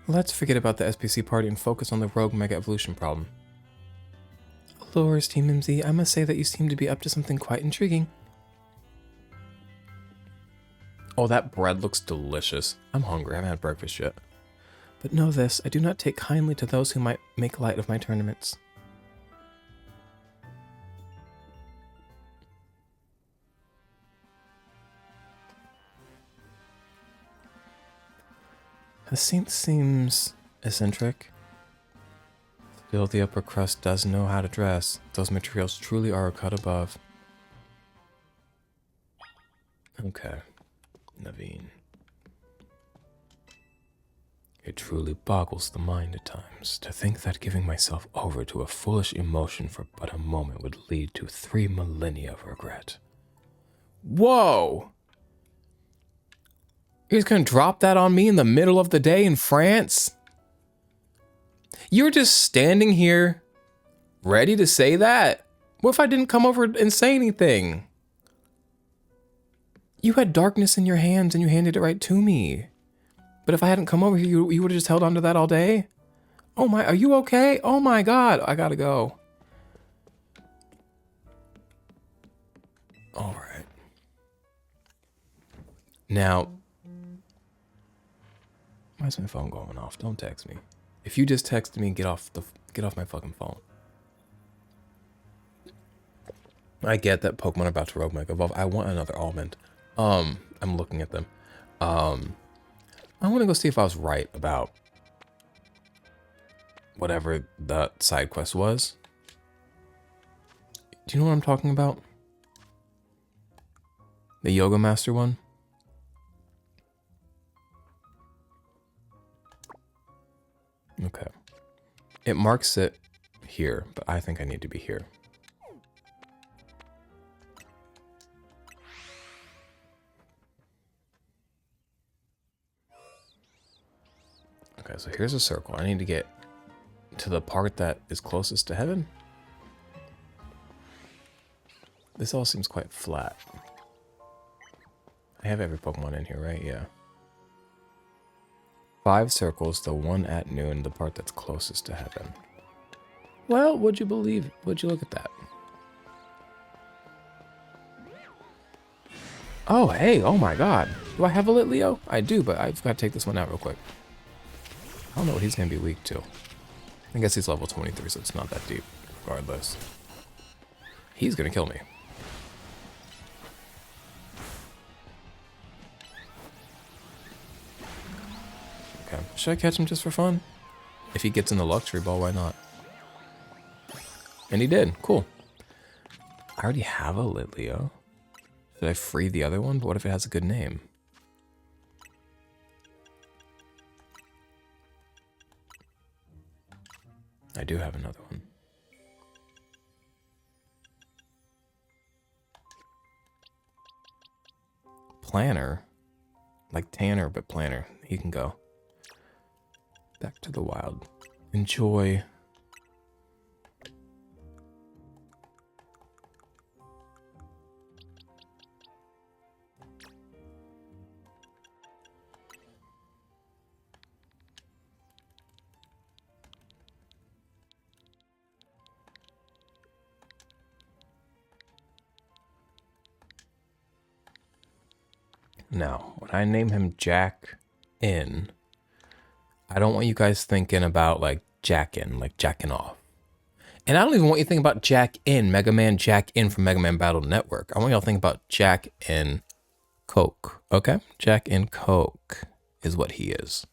Let's forget about the SPC party and focus on the Rogue Mega Evolution problem. Lures, Team MZ, I must say that you seem to be up to something quite intriguing. Oh, that bread looks delicious. I'm hungry, I haven't had breakfast yet. But know this, I do not take kindly to those who might make light of my tournaments. Hyacinth seems eccentric. Still, the upper crust does know how to dress. Those materials truly are a cut above. Okay, Naveen. It truly boggles the mind at times to think that giving myself over to a foolish emotion for but a moment would lead to 3 millennia of regret. Whoa! You're just gonna drop that on me in the middle of the day in France? You're just standing here, ready to say that? What if I didn't come over and say anything? You had darkness in your hands and you handed it right to me. But if I hadn't come over here, you would have just held on to that all day? Oh my, are you okay? Oh my God, I gotta go. All right. Now, why is my phone going off? Don't text me. If you just texted me, get off my fucking phone. I get that Pokemon are about to Rogue Mega Evolve. I want another almond. I'm looking at them. I want to go see if I was right about whatever the side quest was. Do you know what I'm talking about? The Yoga Master one? Okay. It marks it here, but I think I need to be here. Okay, so here's a circle. I need to get to the part that is closest to heaven. This all seems quite flat. I have every Pokemon in here, right? Yeah. 5 circles, the one at noon, the part that's closest to heaven. Well, would you believe? Would you look at that? Oh, hey, oh my God. Do I have a Litleo? I do, but I've got to take this one out real quick. I don't know what he's going to be weak to. I guess he's level 23, so it's not that deep, regardless. He's going to kill me. Okay, should I catch him just for fun? If he gets in the luxury ball, why not? And he did, cool. I already have a Litleo. Should I free the other one? But what if it has a good name? I do have another one. Planner. Like Tanner, but Planner. He can go. Back to the wild. Enjoy. Now, when I name him Jack In, I don't want you guys thinking about like jacking, like jacking off. And I don't even want you to think about Jack In, Mega Man Jack In from Mega Man Battle Network. I want y'all to think about Jack In Coke, okay? Jack In Coke is what he is.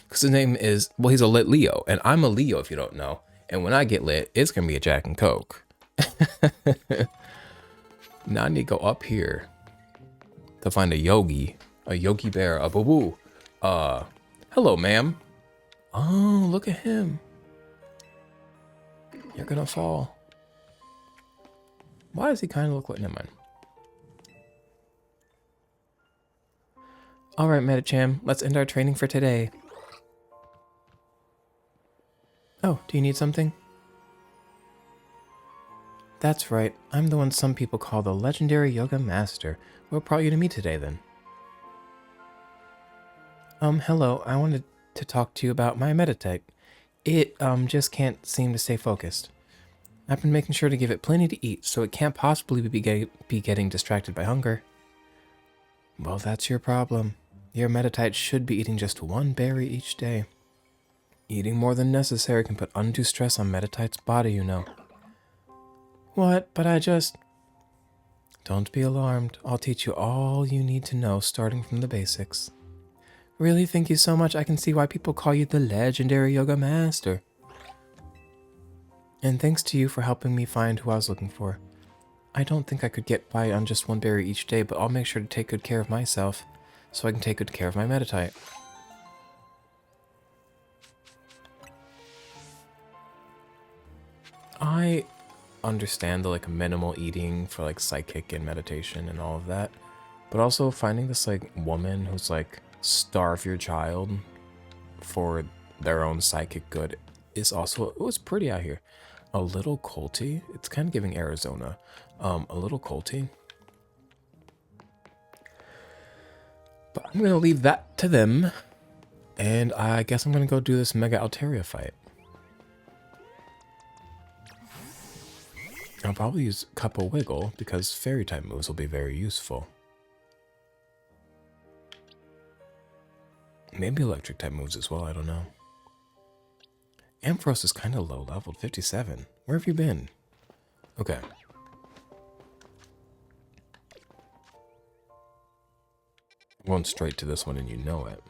Because his name is, well, he's a lit Leo, and I'm a Leo if you don't know. And when I get lit, it's going to be a Jack and Coke. Now I need to go up here to find a Yogi Bear, a boo-boo. Hello, ma'am. Oh, look at him. You're gonna fall. Why does he kind of look like, never mind. All right, Metacham, let's end our training for today. Oh, do you need something? That's right, I'm the one some people call the legendary yoga master. What brought you to me today, then? Hello, I wanted to talk to you about my Metatype. It, just can't seem to stay focused. I've been making sure to give it plenty to eat, so it can't possibly be getting distracted by hunger. Well, that's your problem. Your Metatyte should be eating just one berry each day. Eating more than necessary can put undue stress on Metatyte's body, you know. What? But I just... Don't be alarmed. I'll teach you all you need to know, starting from the basics. Really, thank you so much. I can see why people call you the legendary yoga master. And thanks to you for helping me find who I was looking for. I don't think I could get by on just one berry each day, but I'll make sure to take good care of myself, so I can take good care of my Metatype. I understand the like minimal eating for like psychic and meditation and all of that, but also finding this like woman who's like starve your child for their own psychic good is also, it was pretty out here. A little culty. It's kind of giving Arizona. A little culty. But I'm going to leave that to them. And I guess I'm going to go do this Mega Altaria fight. I'll probably use Cup of Wiggle because fairy type moves will be very useful. Maybe electric type moves as well, I don't know. Ampharos is kind of low leveled, 57. Where have you been? Okay. I'm going straight to this one and you know it.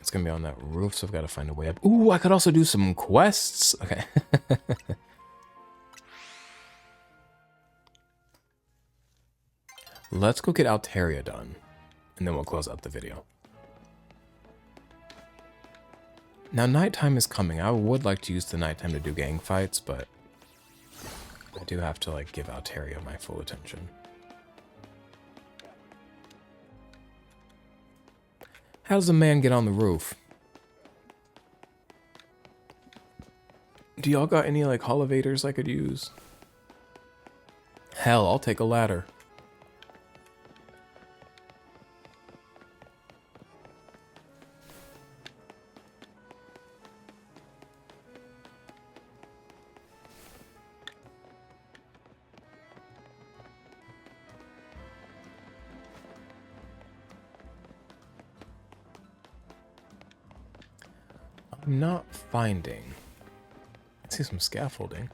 It's going to be on that roof, so I've got to find a way up. Ooh, I could also do some quests. Okay. Let's go get Altaria done, and then we'll close out the video. Now, nighttime is coming. I would like to use the nighttime to do gang fights, but I do have to, like, give Altaria my full attention. How does a man get on the roof? Do y'all got any, like, elevators I could use? Hell, I'll take a ladder. I'm not finding. I see some scaffolding.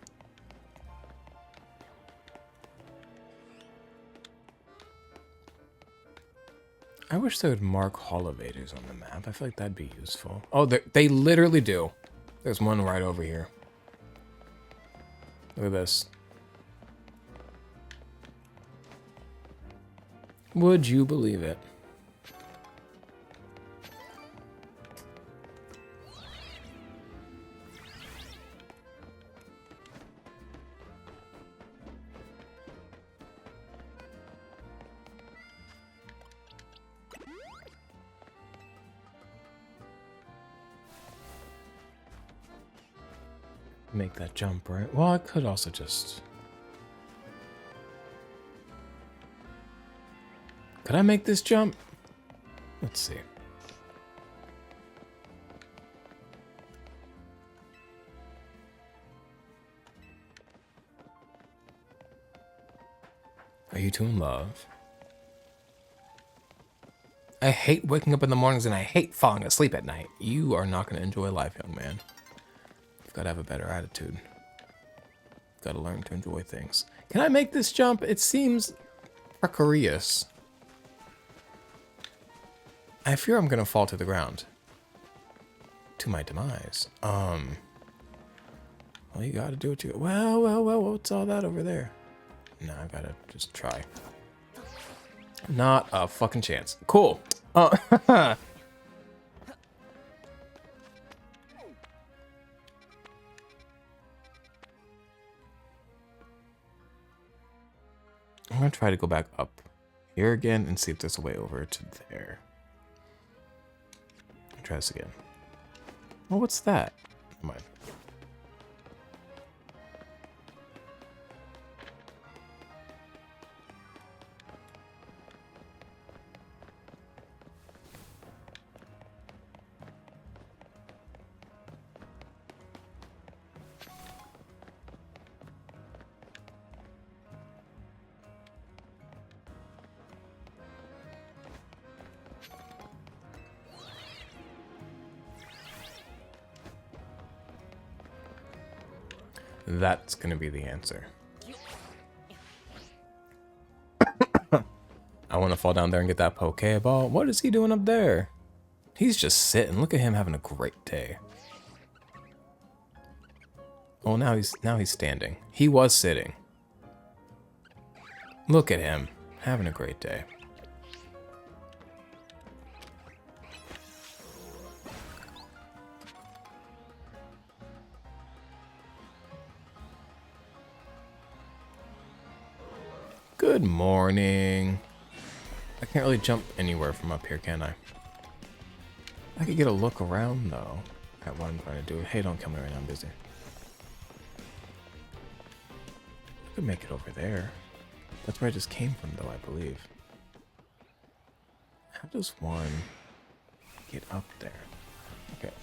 I wish they would mark elevators on the map. I feel like that'd be useful. Oh, they literally do. There's one right over here. Look at this. Would you believe it? make that jump, right? Well, I could also just... Could I make this jump? Let's see. Are you two in love? I hate waking up in the mornings and I hate falling asleep at night. You are not going to enjoy life, young man. You've got to have a better attitude. You've got to learn to enjoy things. Can I make this jump? It seems precarious. I fear I'm going to fall to the ground. To my demise. Well, you got to do what you... Well, what's all that over there? No, I got to just try. Not a fucking chance. Cool. I'm gonna try to go back up here again and see if there's a way over to there. Try this again. Well, what's that? Never mind. That's gonna be the answer. I want to fall down there and get that Pokeball. What is he doing up there? He's just sitting. Look at him having a great day. Oh, now he's standing. He was sitting. Look at him having a great day. Good morning. I can't really jump anywhere from up here, can I? I could get a look around, though, at what I'm trying to do. Hey, don't kill me right now. I'm busy. I could make it over there. That's where I just came from, though, I believe. How does one get up there? Okay.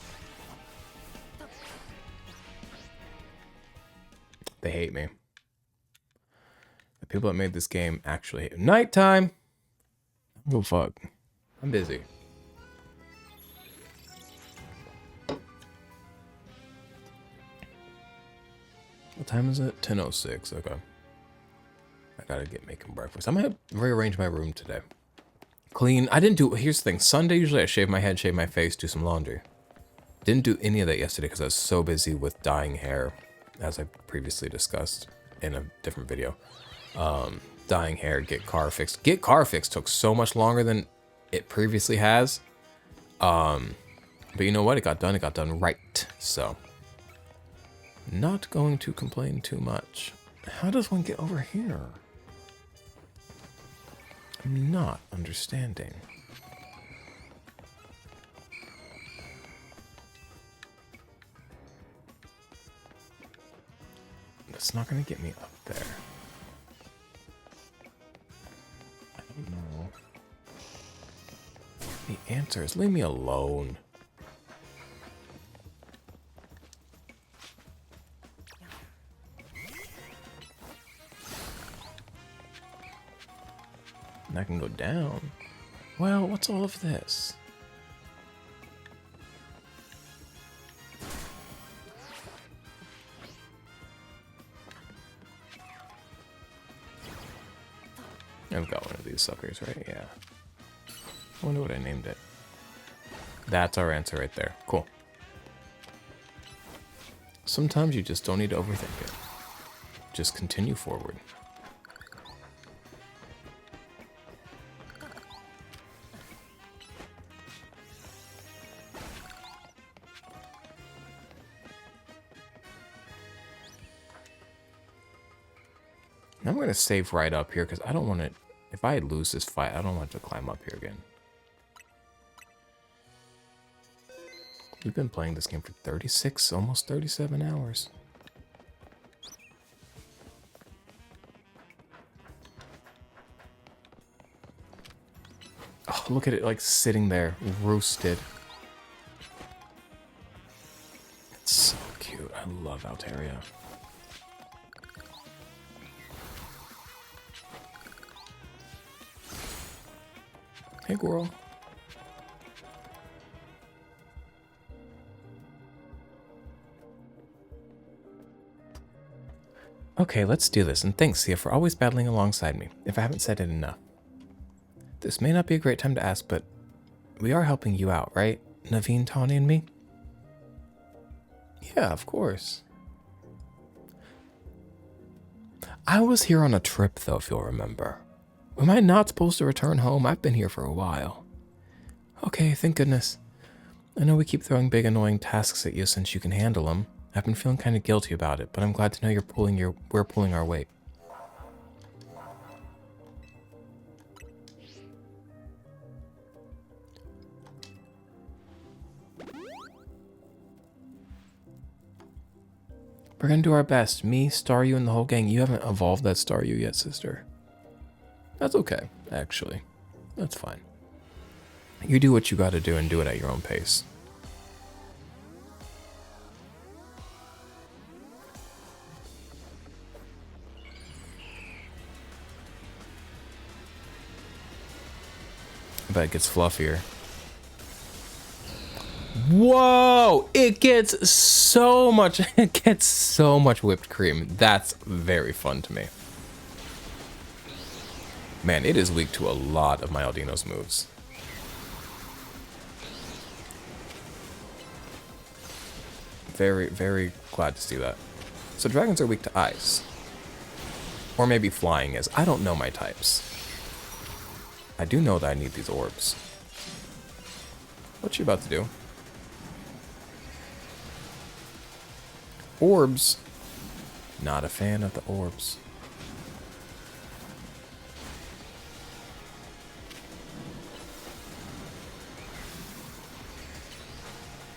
They hate me. The people that made this game actually hate me. Nighttime! Oh, fuck. I'm busy. What time is it? 10:06. Okay. I gotta get making breakfast. I might rearrange my room today. Clean. I didn't do... Here's the thing. Sunday, usually I shave my head, shave my face, do some laundry. Didn't do any of that yesterday because I was so busy with dyeing hair, as I previously discussed in a different video. Dyeing hair, get car fixed. Get car fixed took so much longer than it previously has. But you know what? It got done right. So, not going to complain too much. How does one get over here? I'm not understanding. That's not going to get me up there. I don't know. The answer is leave me alone. And I can go down. Well, what's all of this? I've got one of these suckers, right? Yeah. I wonder what I named it. That's our answer right there. Cool. Sometimes you just don't need to overthink it. Just continue forward. I'm going to save right up here because I don't want to... If I lose this fight, I don't want to climb up here again. We've been playing this game for 36, almost 37 hours. look at it like sitting there, roasted. It's so cute. I love Altaria. Hey, girl. Okay, let's do this, and thanks, Sia, for always battling alongside me, if I haven't said it enough. This may not be a great time to ask, but we are helping you out, right? Naveen, Tawny, and me? Yeah, of course. I was here on a trip, though, if you'll remember. Am I not supposed to return home? I've been here for a while. Okay, thank goodness. I know we keep throwing big, annoying tasks at you since you can handle them. I've been feeling kind of guilty about it, but I'm glad to know we're pulling our weight. We're gonna do our best. Me, Staryu, and the whole gang. You haven't evolved that Staryu yet, sister. That's okay, actually. That's fine. You do what you gotta do and do it at your own pace. I bet it gets fluffier. Whoa! It gets so much whipped cream. That's very fun to me. Man, it is weak to a lot of my Aldino's moves. Very, very glad to see that. So dragons are weak to ice. Or maybe flying is. I don't know my types. I do know that I need these orbs. What's she about to do? Orbs. Not a fan of the orbs.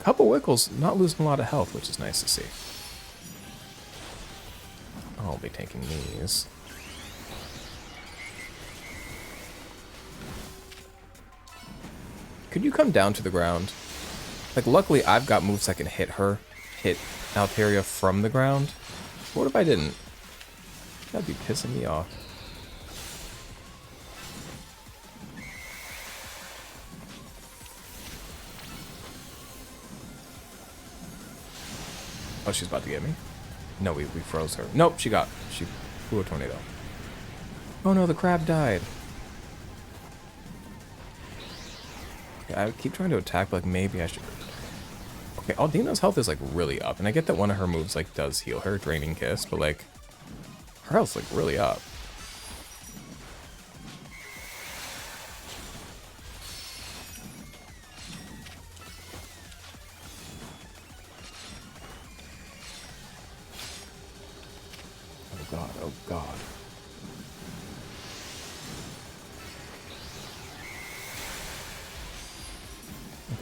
Couple Wickles not losing a lot of health, which is nice to see. I'll be taking these. Could you come down to the ground? Like, luckily I've got moves that can hit Altaria from the ground. What if I didn't? That'd be pissing me off. Oh, she's about to get me? No, we froze her. Nope, she flew a tornado. Oh no, the crab died. Okay, I keep trying to attack, but like maybe I should. Okay, Aldino's health is like really up, and I get that one of her moves like does heal her, Draining Kiss, but like her health's like really up. Oh god, oh god.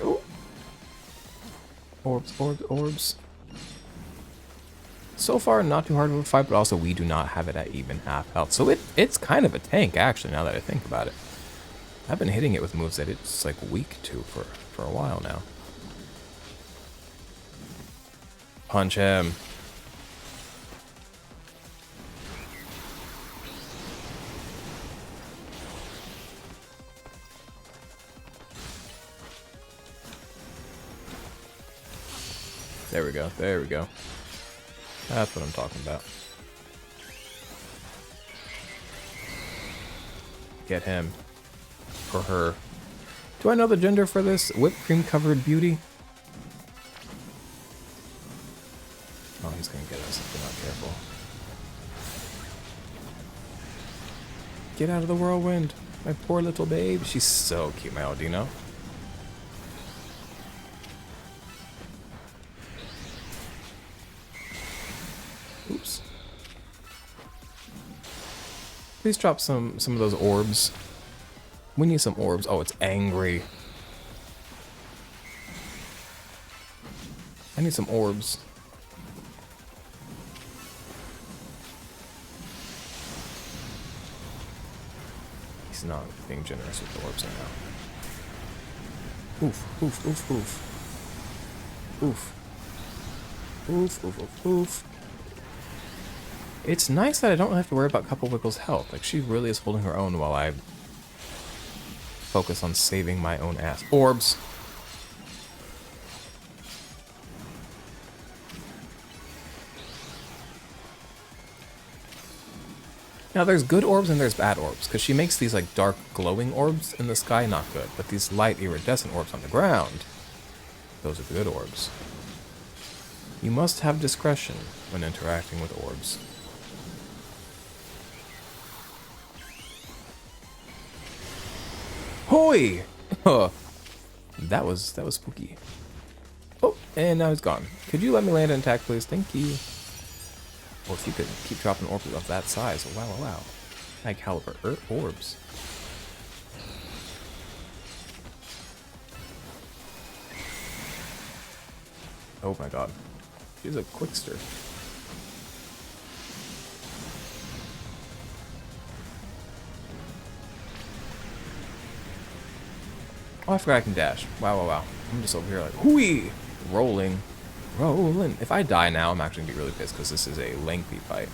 Oh. Orbs, orbs, orbs. So far, not too hard of a fight, but also we do not have it at even half health. So it's kind of a tank, actually, now that I think about it. I've been hitting it with moves that it's like weak to for a while now. Punch him. There we go, there we go. That's what I'm talking about. Get him. Or her. Do I know the gender for this? Whipped cream covered beauty? Oh, he's gonna get us if we're not careful. Get out of the whirlwind. My poor little babe. She's so cute, my Aldino. Oops. Please drop some of those orbs. We need some orbs. Oh, it's angry. I need some orbs. He's not being generous with the orbs right now. Oof, oof, oof, oof. Oof. Oof, oof, oof, oof. It's nice that I don't have to worry about Couple Wiggle's health. Like, she really is holding her own while I focus on saving my own ass. Orbs. Now, there's good orbs and there's bad orbs, because she makes these, like, dark glowing orbs in the sky, not good. But these light iridescent orbs on the ground, those are good orbs. You must have discretion when interacting with orbs. Hoi! That was spooky. Oh, and now he's gone. Could you let me land an attack, please? Thank you. Well, if you could keep dropping orbs of that size. Wow, wow, wow. High caliber orbs. Oh my god. She's a quickster. Oh, I forgot I can dash. Wow, wow, wow. I'm just over here like, hooey! Rolling. Rolling. If I die now, I'm actually going to be really pissed because this is a lengthy fight.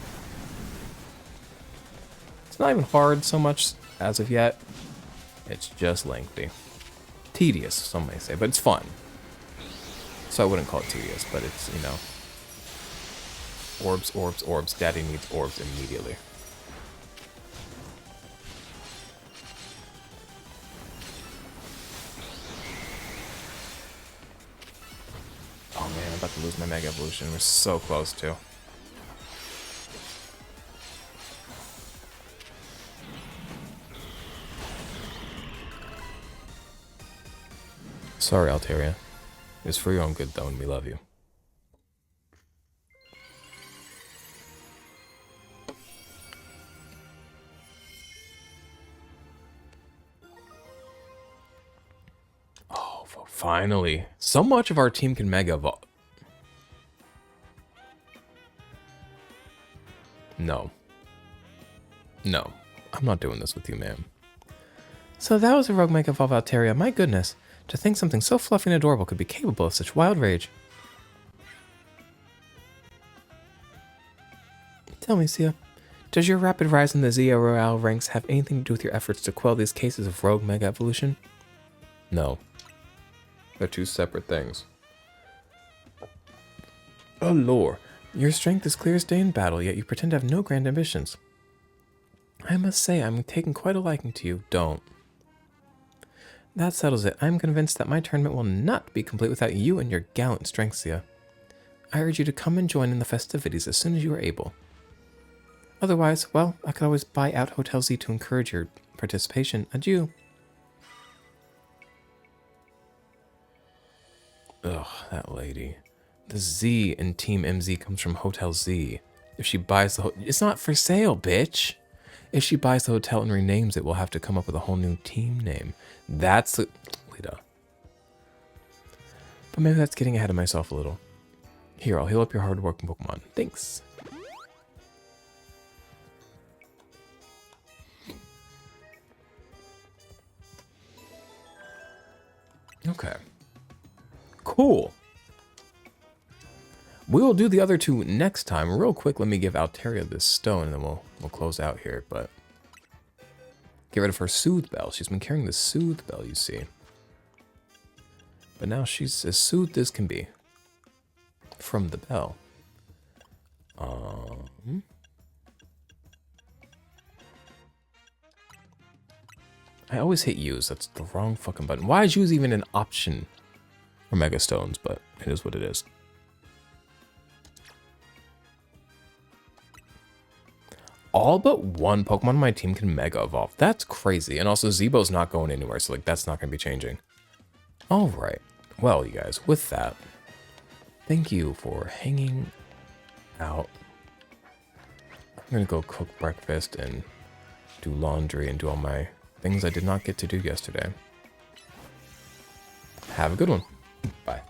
It's not even hard so much as of yet. It's just lengthy. Tedious, some may say, but it's fun. So I wouldn't call it tedious, but it's, you know. Orbs, orbs, orbs. Daddy needs orbs immediately. Oh man, I'm about to lose my Mega Evolution. We're so close to. Sorry, Altaria. It's for your own good, though, and we love you. Oh, finally. So much of our team can Mega Evolve. No. No. I'm not doing this with you, ma'am. So that was a Rogue Mega Evolve Altaria. My goodness. To think something so fluffy and adorable could be capable of such wild rage. Tell me, Sia, does your rapid rise in the Zia Royale ranks have anything to do with your efforts to quell these cases of Rogue Mega Evolution? No. They're two separate things. Oh, lore. Your strength is clear as day in battle, yet you pretend to have no grand ambitions. I must say, I'm taking quite a liking to you. Don't. That settles it. I'm convinced that my tournament will not be complete without you and your gallant strength, Sia. I urge you to come and join in the festivities as soon as you are able. Otherwise, well, I could always buy out Hotel Z to encourage your participation. Adieu. Ugh, that lady. The Z in Team MZ comes from Hotel Z. If she buys the it's not for sale, bitch. If she buys the hotel and renames it, we'll have to come up with a whole new team name. That's the... Lita. But maybe that's getting ahead of myself a little. Here, I'll heal up your hard-working Pokemon. Thanks. Okay. Cool. We'll do the other two next time. Real quick, let me give Altaria this stone, and then we'll close out here. But get rid of her Soothe Bell. She's been carrying the Soothe Bell, you see. But now she's as soothed as can be from the bell. I always hit use. That's the wrong fucking button. Why is use even an option for Mega Stones? But it is what it is. All but one Pokemon on my team can Mega Evolve. That's crazy. And also, Zeebo's not going anywhere, so like that's not going to be changing. All right. Well, you guys, with that, thank you for hanging out. I'm going to go cook breakfast and do laundry and do all my things I did not get to do yesterday. Have a good one. Bye.